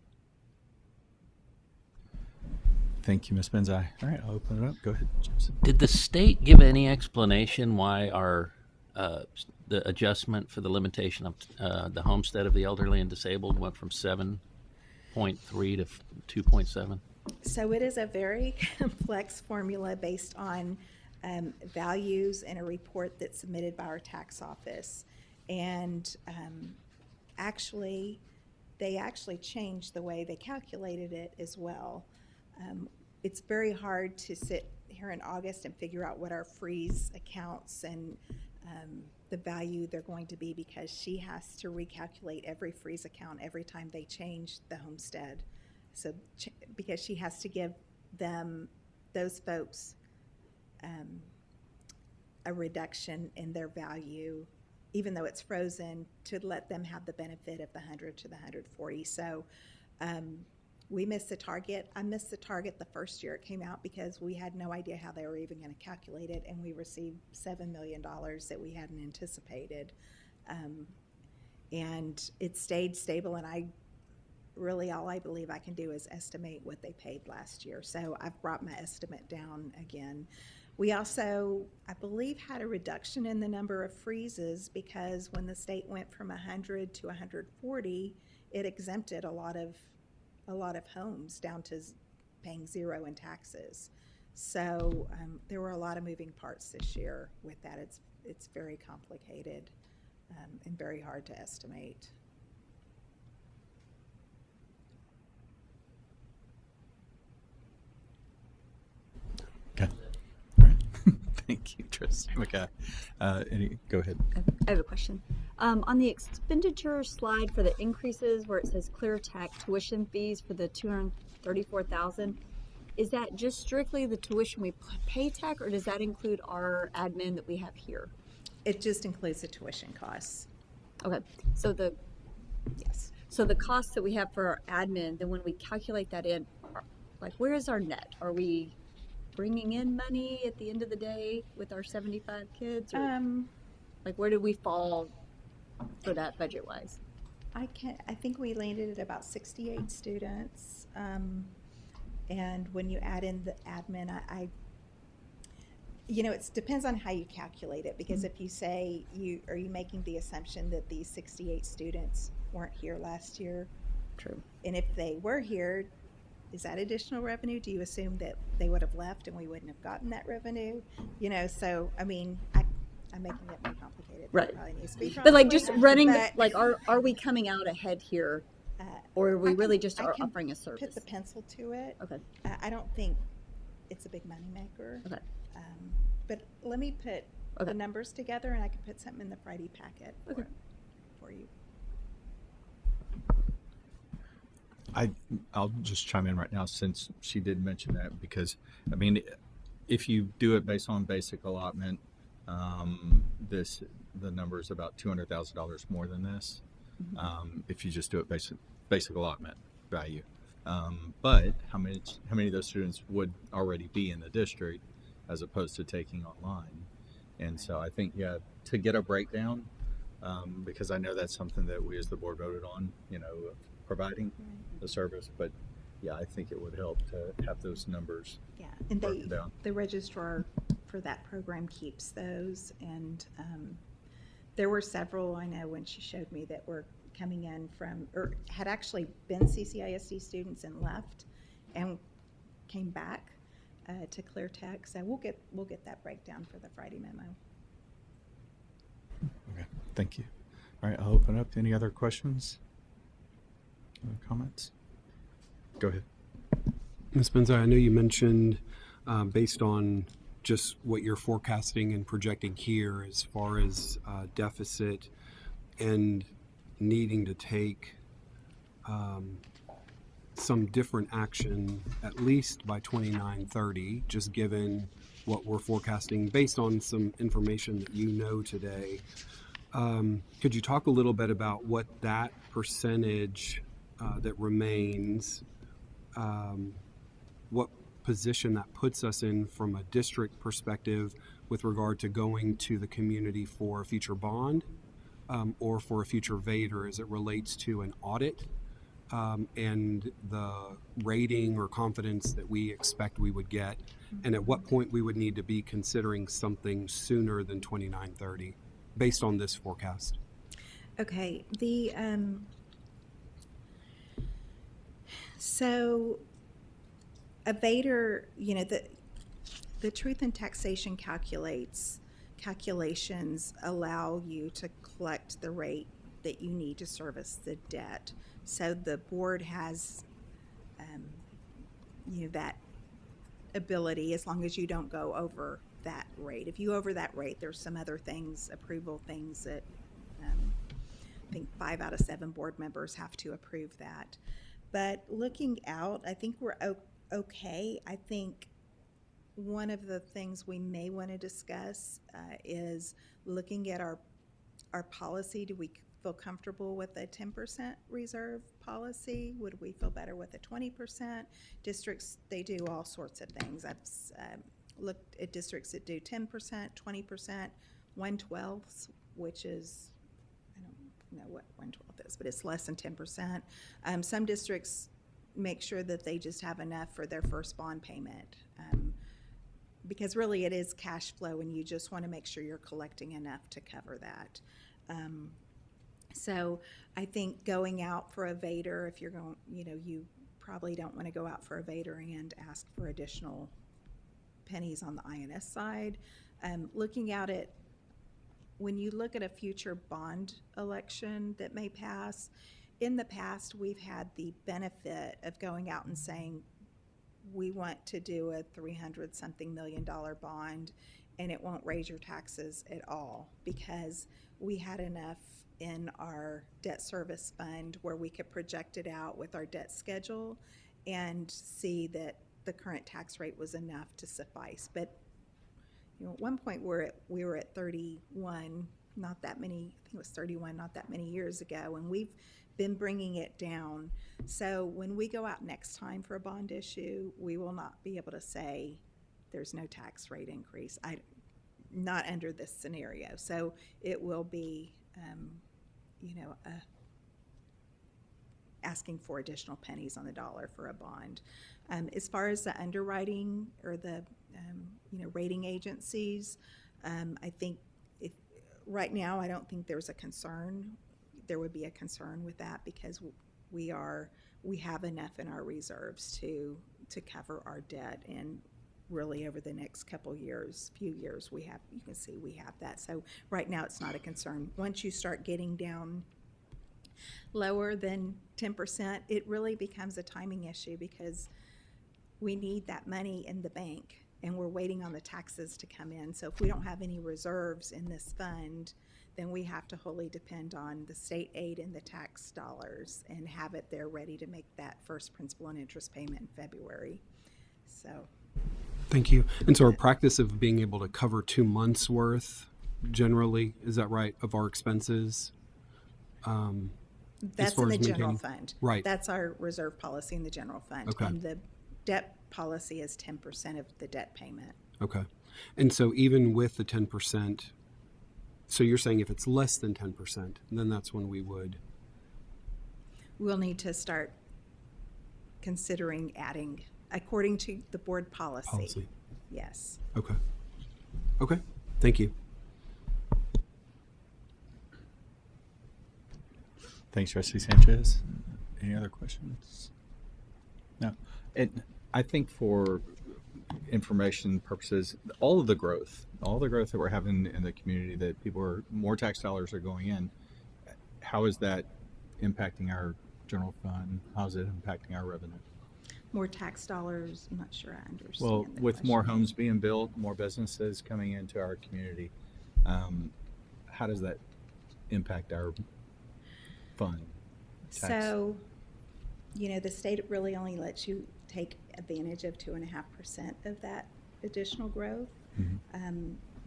Thank you, Ms. Benzai. All right, I'll open it up. Go ahead, Joseph. Did the state give any explanation why the adjustment for the limitation of the homestead of the elderly and disabled went from 7.3 to 2.7? So it is a very complex formula based on values in a report that's submitted by our tax office. And they actually changed the way they calculated it as well. It's very hard to sit here in August and figure out what our freeze accounts and the value they're going to be, because she has to recalculate every freeze account every time they change the homestead. So because she has to give those folks a reduction in their value, even though it's frozen, to let them have the benefit of the 100 to the 140. So we missed the target. I missed the target the first year it came out because we had no idea how they were even going to calculate it, and we received $7 million that we hadn't anticipated. And it stayed stable, and all I believe I can do is estimate what they paid last year. So I've brought my estimate down again. We also, I believe, had a reduction in the number of freezes because when the state went from 100 to 140, it exempted a lot of homes down to paying zero in taxes. So there were a lot of moving parts this year with that. It's very complicated and very hard to estimate. Okay. All right. Thank you, Trustee McKay. Go ahead. I have a question. On the expenditure slide for the increases where it says clear tech tuition fees for the $234,000, is that just strictly the tuition we pay tech, or does that include our admin that we have here? It just includes the tuition costs. Okay, so the costs that we have for our admin, then when we calculate that in, like, where is our net? Are we bringing in money at the end of the day with our 75 kids, or like where did we fall for that budget wise? I think we landed at about 68 students, and when you add in the admin, it depends on how you calculate it, because if you say are you making the assumption that these 68 students weren't here last year? True. And if they were here, is that additional revenue? Do you assume that they would have left and we wouldn't have gotten that revenue? So I mean, I'm making it more complicated. Right. It probably needs to be. But like just running, But- like are we coming out ahead here, or are we really just I can offering a service? Put the pencil to it. Okay. I don't think it's a big moneymaker. Okay. But let me put Okay. the numbers together, and I can put something in the Friday packet Okay. for you. I'll just chime in right now since she did mention that, because I mean, if you do it based on basic allotment, the number is about $200,000 more than this. If you just do it basic allotment value, but how many of those students would already be in the district as opposed to taking online? And so I think, to get a breakdown, because I know that's something that we as the board voted on, providing the service, but I think it would help to have those numbers. Yeah, and broken down. the registrar for that program keeps those, and there were several I know when she showed me that were coming in from, or had actually been CCISD students and left and came back to Clear Tech. So we'll get that breakdown for the Friday memo. Okay, thank you. All right, I'll open up to any other questions, comments. Go ahead. Ms. Benza, I know you mentioned based on just what you're forecasting and projecting here as far as deficit and needing to take some different action at least by 29-30, just given what we're forecasting based on some information that you know today. Could you talk a little bit about what that percentage that remains, what position that puts us in from a district perspective with regard to going to the community for a future bond or for a future VADR as it relates to an audit and the rating or confidence that we expect we would get, and at what point we would need to be considering something sooner than 29-30 based on this forecast? Okay, so a VADR, the truth in taxation calculations allow you to collect the rate that you need to service the debt. So the board has, that ability as long as you don't go over that rate. If you over that rate, there's some other things, approval things that I think 5 out of 7 board members have to approve that. But looking out, I think we're okay. I think one of the things we may want to discuss is looking at our policy. Do we feel comfortable with a 10% reserve policy? Would we feel better with a 20%? Districts, they do all sorts of things. I've looked at districts that do 10%, 20%, 1/12, which is, I don't know what 1/12 is, but it's less than 10%. Some districts make sure that they just have enough for their first bond payment. Because really it is cash flow and you just want to make sure you're collecting enough to cover that. So I think going out for a Vader, if you're going, you probably don't want to go out for a Vader and ask for additional pennies on the INS side. Looking out at, when you look at a future bond election that may pass, in the past we've had the benefit of going out and saying, we want to do a $300-something million bond and it won't raise your taxes at all because we had enough in our debt service fund where we could project it out with our debt schedule and see that the current tax rate was enough to suffice. But at one point we were at 31, not that many, I think it was 31 not that many years ago, and we've been bringing it down. So when we go out next time for a bond issue, we will not be able to say there's no tax rate increase. Not under this scenario. So it will be, asking for additional pennies on the dollar for a bond. As far as the underwriting or the, rating agencies, I think right now I don't think there's a concern. There would be a concern with that because we have enough in our reserves to cover our debt, and really over the next few years you can see we have that. So right now it's not a concern. Once you start getting down lower than 10%, it really becomes a timing issue because we need that money in the bank and we're waiting on the taxes to come in. So if we don't have any reserves in this fund, then we have to wholly depend on the state aid and the tax dollars and have it there ready to make that first principal and interest payment in February. So. Thank you. And so our practice of being able to cover 2 months worth, generally, is that right, of our expenses? That's in the general fund. Right. That's our reserve policy in the general fund. Okay. And the debt policy is 10% of the debt payment. Okay. And so even with the 10%, so you're saying if it's less than 10%, then that's when we would? We'll need to start considering adding, according to the board policy. Yes. Okay. Okay. Thank you. Thanks, Trustee Sanchez. Any other questions? No. I think for information purposes, all the growth that we're having in the community, that more tax dollars are going in, how is that impacting our general fund? How is it impacting our revenue? More tax dollars, I'm not sure I understand. Well, the with question. more homes being built, more businesses coming into our community, how does that impact our fund? Tax? So, the state really only lets you take advantage of 2.5% of that additional growth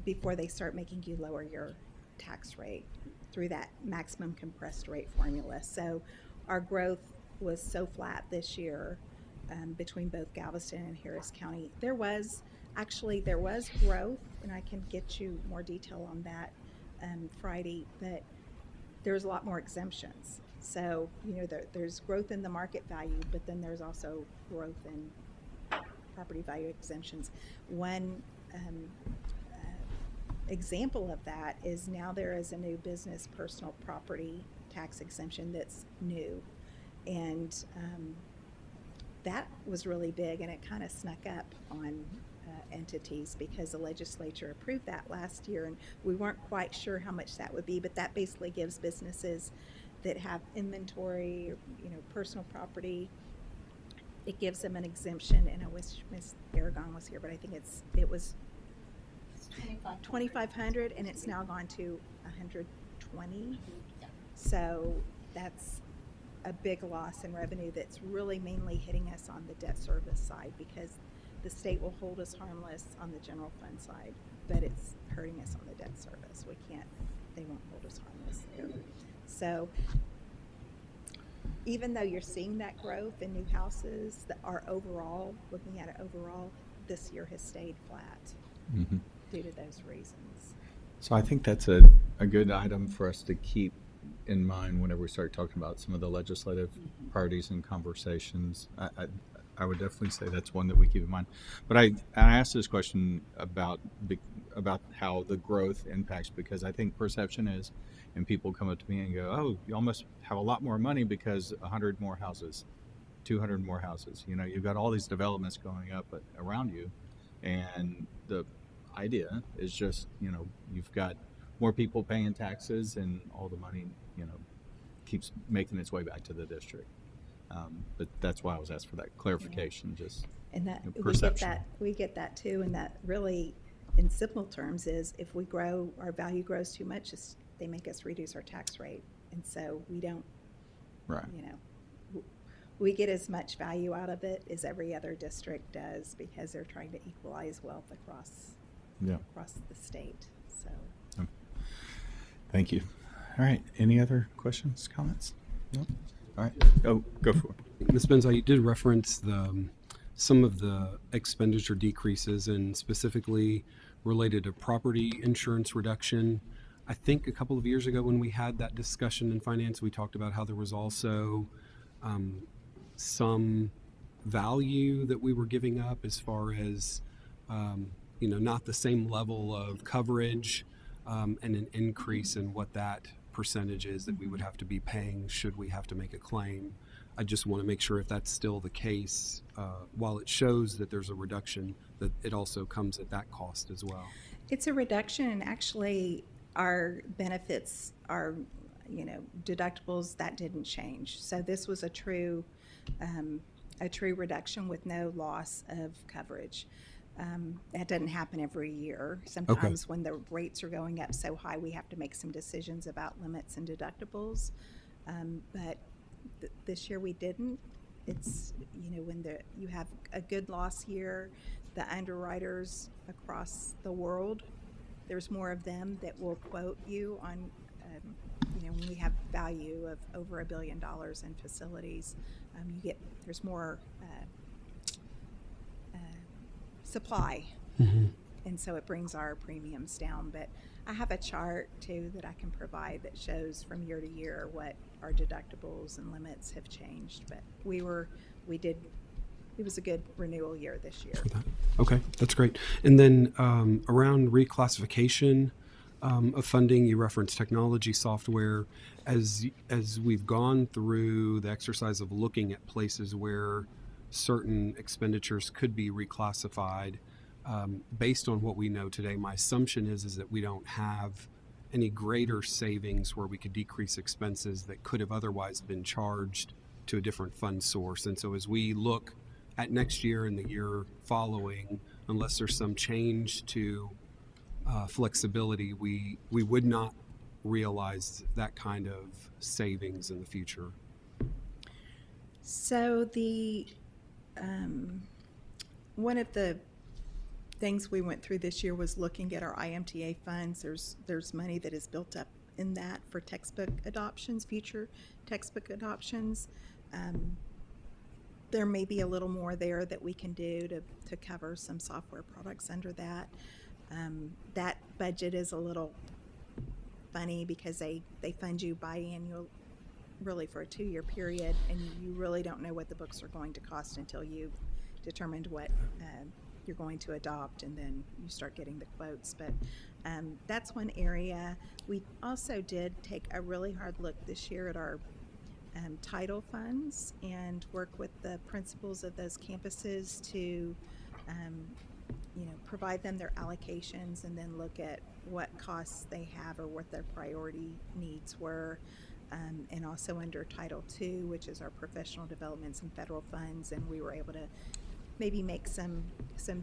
before they start making you lower your tax rate through that maximum compressed rate formula. So our growth was so flat this year between both Galveston and Harris County. There was growth, and I can get you more detail on that Friday, but there's a lot more exemptions. So, there's growth in the market value, but then there's also growth in property value exemptions. One example of that is now there is a new business personal property tax exemption that's new. And that was really big, and it kind of snuck up on entities because the legislature approved that last year, and we weren't quite sure how much that would be, but that basically gives businesses that have inventory, personal property, it gives them an exemption, and I wish Ms. Aragon was here, but I think it was 2,500, and it's now gone to 120. So that's a big loss in revenue that's really mainly hitting us on the debt service side, because the state will hold us harmless on the general fund side, but it's hurting us on the debt service. They won't hold us harmless there. So even though you're seeing that growth in new houses, that are overall, looking at it overall, this year has stayed flat due to those reasons. So I think that's a good item for us to keep in mind whenever we start talking about some of the legislative priorities and conversations. I would definitely say that's one that we keep in mind. But I asked this question about how the growth impacts, because I think perception is, and people come up to me and go, "Oh, you almost have a lot more money because 100 more houses, 200 more houses. You know, you've got all these developments going up around you," and the idea is just, you know, you've got more people paying taxes, and all the money, you know, keeps making its way back to the district. But that's why I was asked for that clarification. Just And that perception. we get that too, and that really, in simple terms, is if we grow, our value grows too much, they make us reduce our tax rate, and so we don't. Right. You know, we get as much value out of it as every other district does, because they're trying to equalize wealth across the state. So. Thank you. All right. Any other questions, comments? No. All right. Go for it. Ms. Benza, you did reference some of the expenditure decreases, and specifically related to property insurance reduction. I think a couple of years ago when we had that discussion in finance, we talked about how there was also some value that we were giving up as far as, you know, not the same level of coverage, and an increase in what that percentage is that we would have to be paying should we have to make a claim. I just want to make sure if that's still the case, while it shows that there's a reduction, that it also comes at that cost as well. It's a reduction, and actually our benefits are, you know, deductibles, that didn't change. So this was a true reduction with no loss of coverage. That doesn't happen every year. Sometimes when the rates are going up so high, we have to make some decisions about limits and deductibles. But this year we didn't. It's, you know, when you have a good loss year, the underwriters across the world, there's more of them that will quote you on, you know, when we have value of over $1 billion in facilities, there's more supply. And so it brings our premiums down. But I have a chart too that I can provide that shows from year to year what our deductibles and limits have changed. But it was a good renewal year this year. Okay, that's great. And then around reclassification of funding, you referenced technology software. As we've gone through the exercise of looking at places where certain expenditures could be reclassified, based on what we know today, my assumption is that we don't have any greater savings where we could decrease expenses that could have otherwise been charged to a different fund source. And so as we look at next year and the year following, unless there's some change to flexibility, we would not realize that kind of savings in the future. So one of the things we went through this year was looking at our IMTA funds. There's money that is built up in that for textbook adoptions, future textbook adoptions. There may be a little more there that we can do to cover some software products under that. That budget is a little funny because they fund you biannual, really for a 2-year period, and you really don't know what the books are going to cost until you've determined what you're going to adopt, and then you start getting the quotes. But that's one area. We also did take a really hard look this year at our title funds and work with the principals of those campuses to provide them their allocations, and then look at what costs they have or what their priority needs were. and also under Title II, which is our professional developments and federal funds, and we were able to maybe make some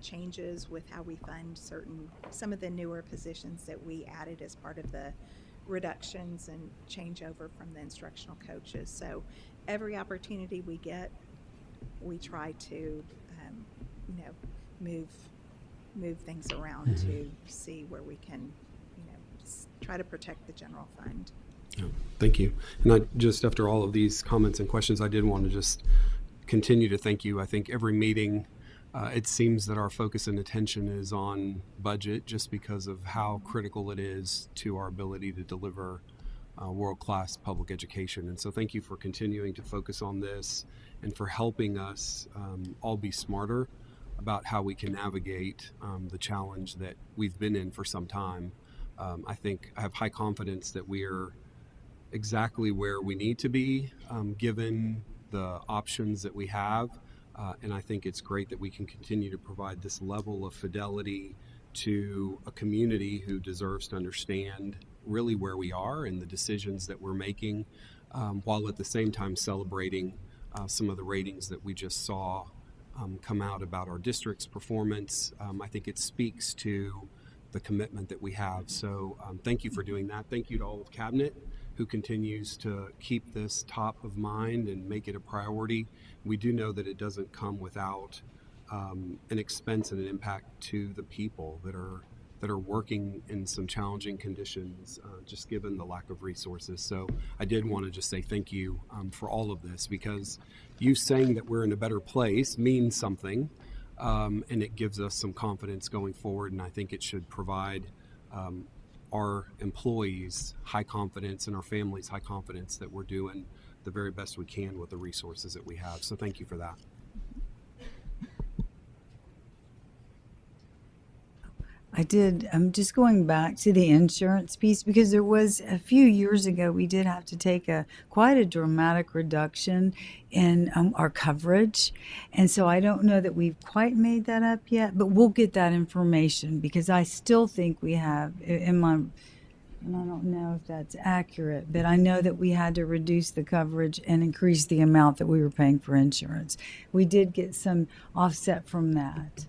changes with how we fund some of the newer positions that we added as part of the reductions and changeover from the instructional coaches. So every opportunity we get, we try to move things around to see where we can try to protect the general fund. Yeah, thank you. And I just, after all of these comments and questions, I did want to just continue to thank you. I think every meeting, it seems that our focus and attention is on budget just because of how critical it is to our ability to deliver world-class public education. And so thank you for continuing to focus on this and for helping us all be smarter about how we can navigate the challenge that we've been in for some time. I think I have high confidence that we are exactly where we need to be given the options that we have. And I think it's great that we can continue to provide this level of fidelity to a community who deserves to understand really where we are and the decisions that we're making, while at the same time celebrating some of the ratings that we just saw come out about our district's performance. I think it speaks to the commitment that we have. So thank you for doing that. Thank you to all of Cabinet who continues to keep this top of mind and make it a priority. We do know that it doesn't come without an expense and an impact to the people that are working in some challenging conditions, just given the lack of resources. So I did want to just say thank you for all of this, because you saying that we're in a better place means something, and it gives us some confidence going forward. And I think it should provide our employees high confidence and our families high confidence that we're doing the very best we can with the resources that we have. So thank you for that. I did. I'm just going back to the insurance piece, because there was a few years ago we did have to take quite a dramatic reduction in our coverage, and so I don't know that we've quite made that up yet, but we'll get that information, because I still think we have and I don't know if that's accurate, but I know that we had to reduce the coverage and increase the amount that we were paying for insurance. We did get some offset from that.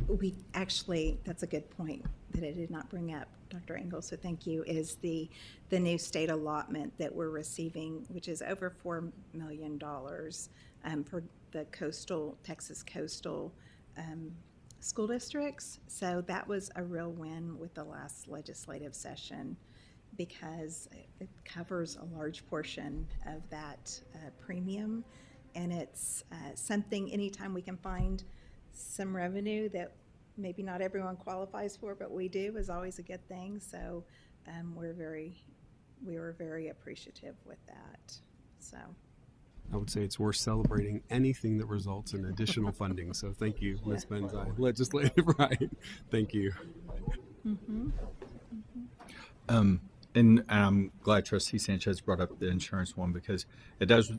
We actually, that's a good point that I did not bring up, Dr. Engel, so thank you, is the new state allotment that we're receiving, which is over $4 million for the Texas coastal school districts. So that was a real win with the last legislative session, because it covers a large portion of that premium, and it's something, anytime we can find some revenue that maybe not everyone qualifies for, but we do, is always a good thing. So we were very appreciative with that. So I would say it's worth celebrating anything that results in additional funding. So thank you, Ms. Benzai, legislative right. Thank you. Mm-hmm. And I'm glad Trustee Sanchez brought up the insurance one, because it does,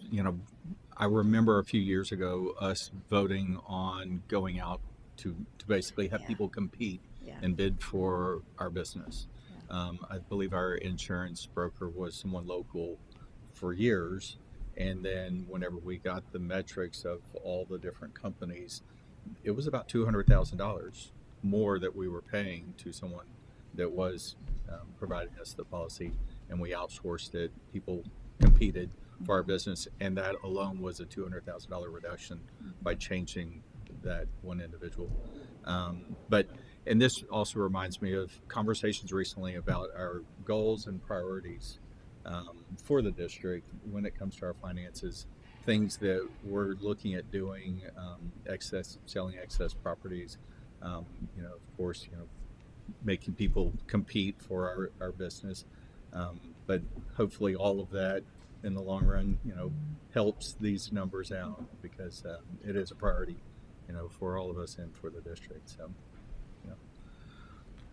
I remember a few years ago us voting on going out to basically have people compete and bid for our business. I believe our insurance broker was someone local for years, and then whenever we got the metrics of all the different companies, it was about $200,000 more that we were paying to someone that was providing us the policy, and we outsourced it. People competed for our business, and that alone was a $200,000 reduction by changing that one individual. And this also reminds me of conversations recently about our goals and priorities for the district when it comes to our finances, things that we're looking at doing, selling excess properties, of course, making people compete for our business. But hopefully all of that in the long run, helps these numbers out, because it is a priority, for all of us and for the district. So,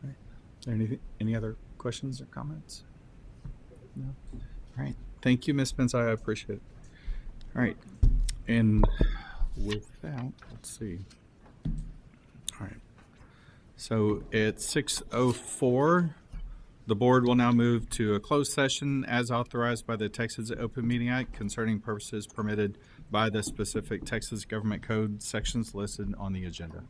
All right. Any other questions or comments? No. All right. Thank you, Ms. Benzai. I appreciate it. All right. And with that, let's see. All right. So it's 6:04. The board will now move to a closed session as authorized by the Texas Open Meeting Act concerning purposes permitted by the specific Texas Government Code sections listed on the agenda.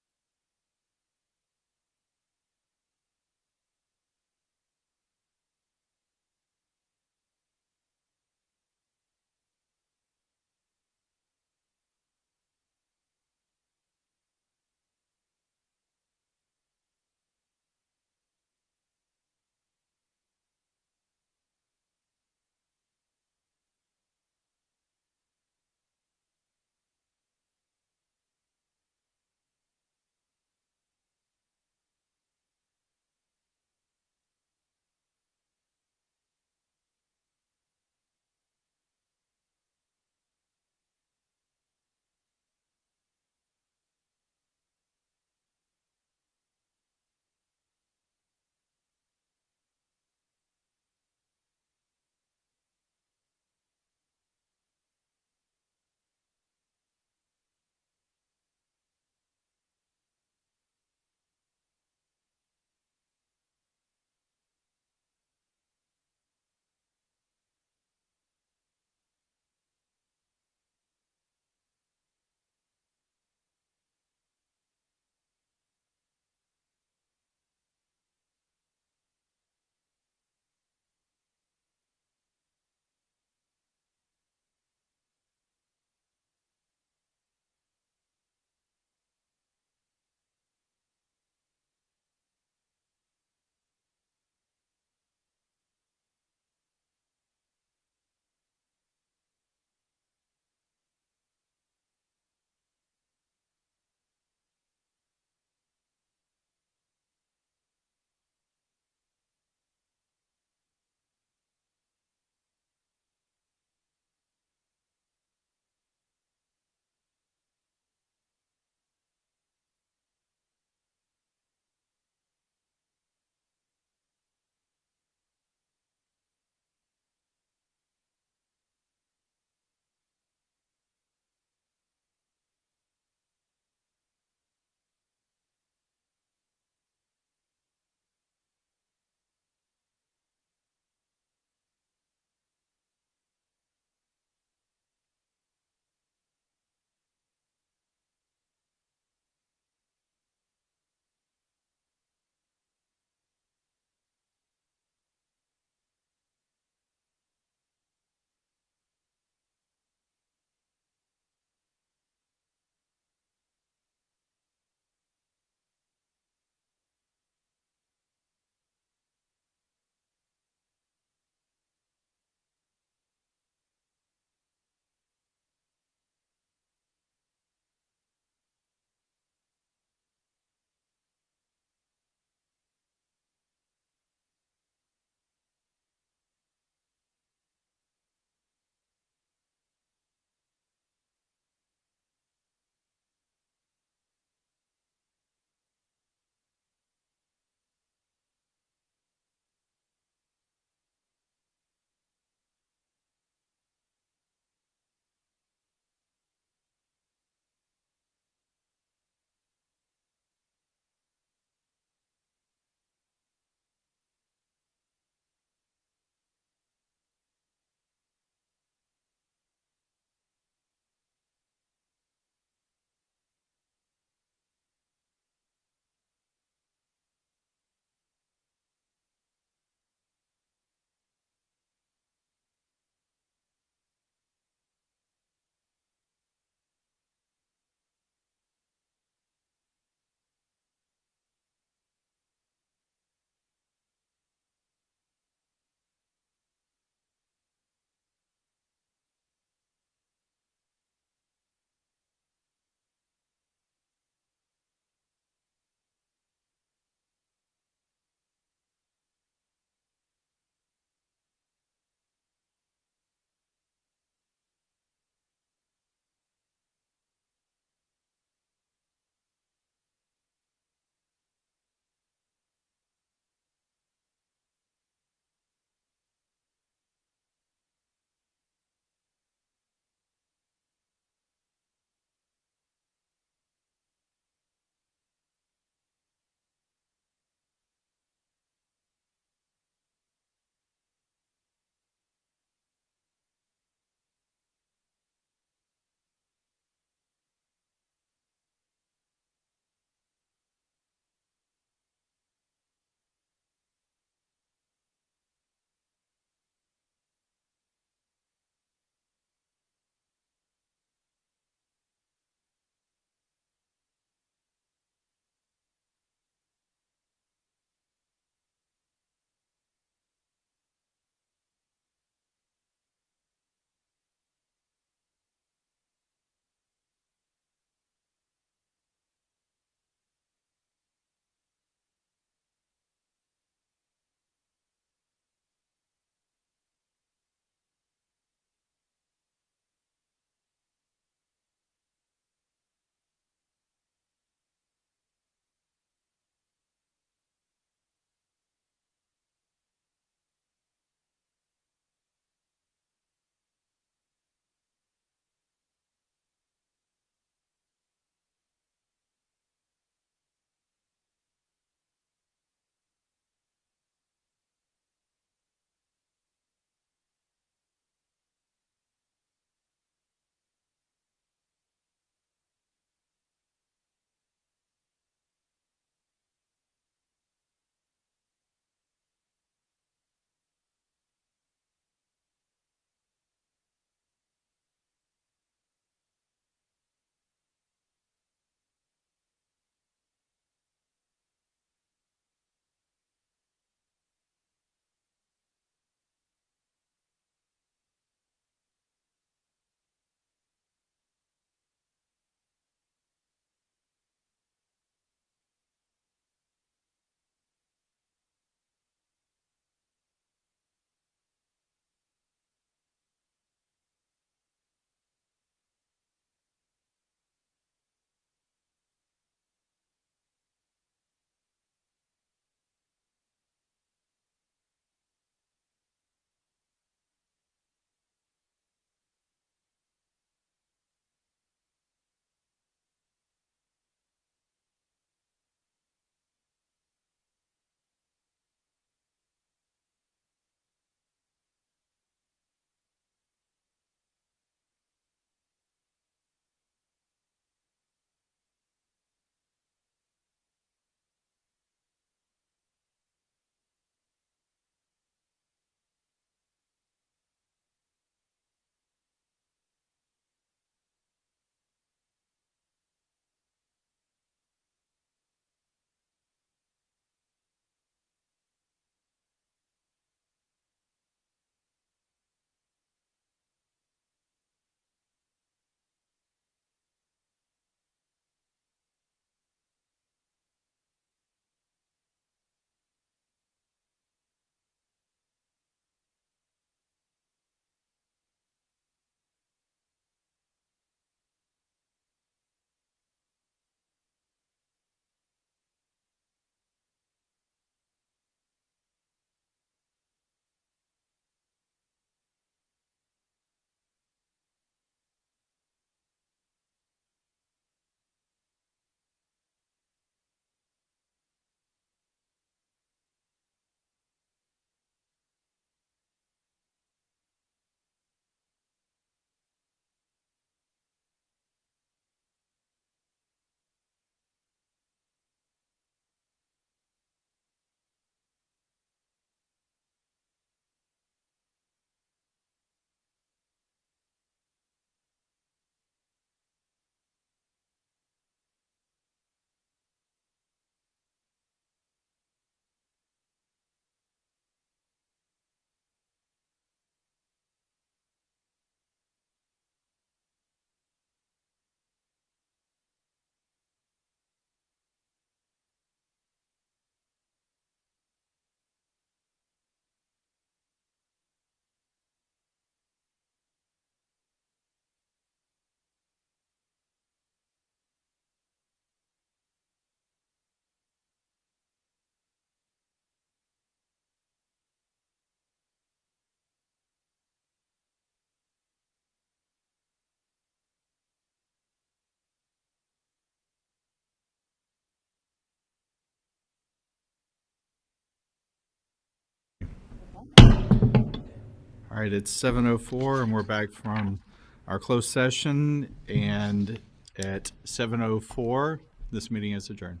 All right, it's 7:04 and we're back from our closed session, and at 7:04, this meeting is adjourned.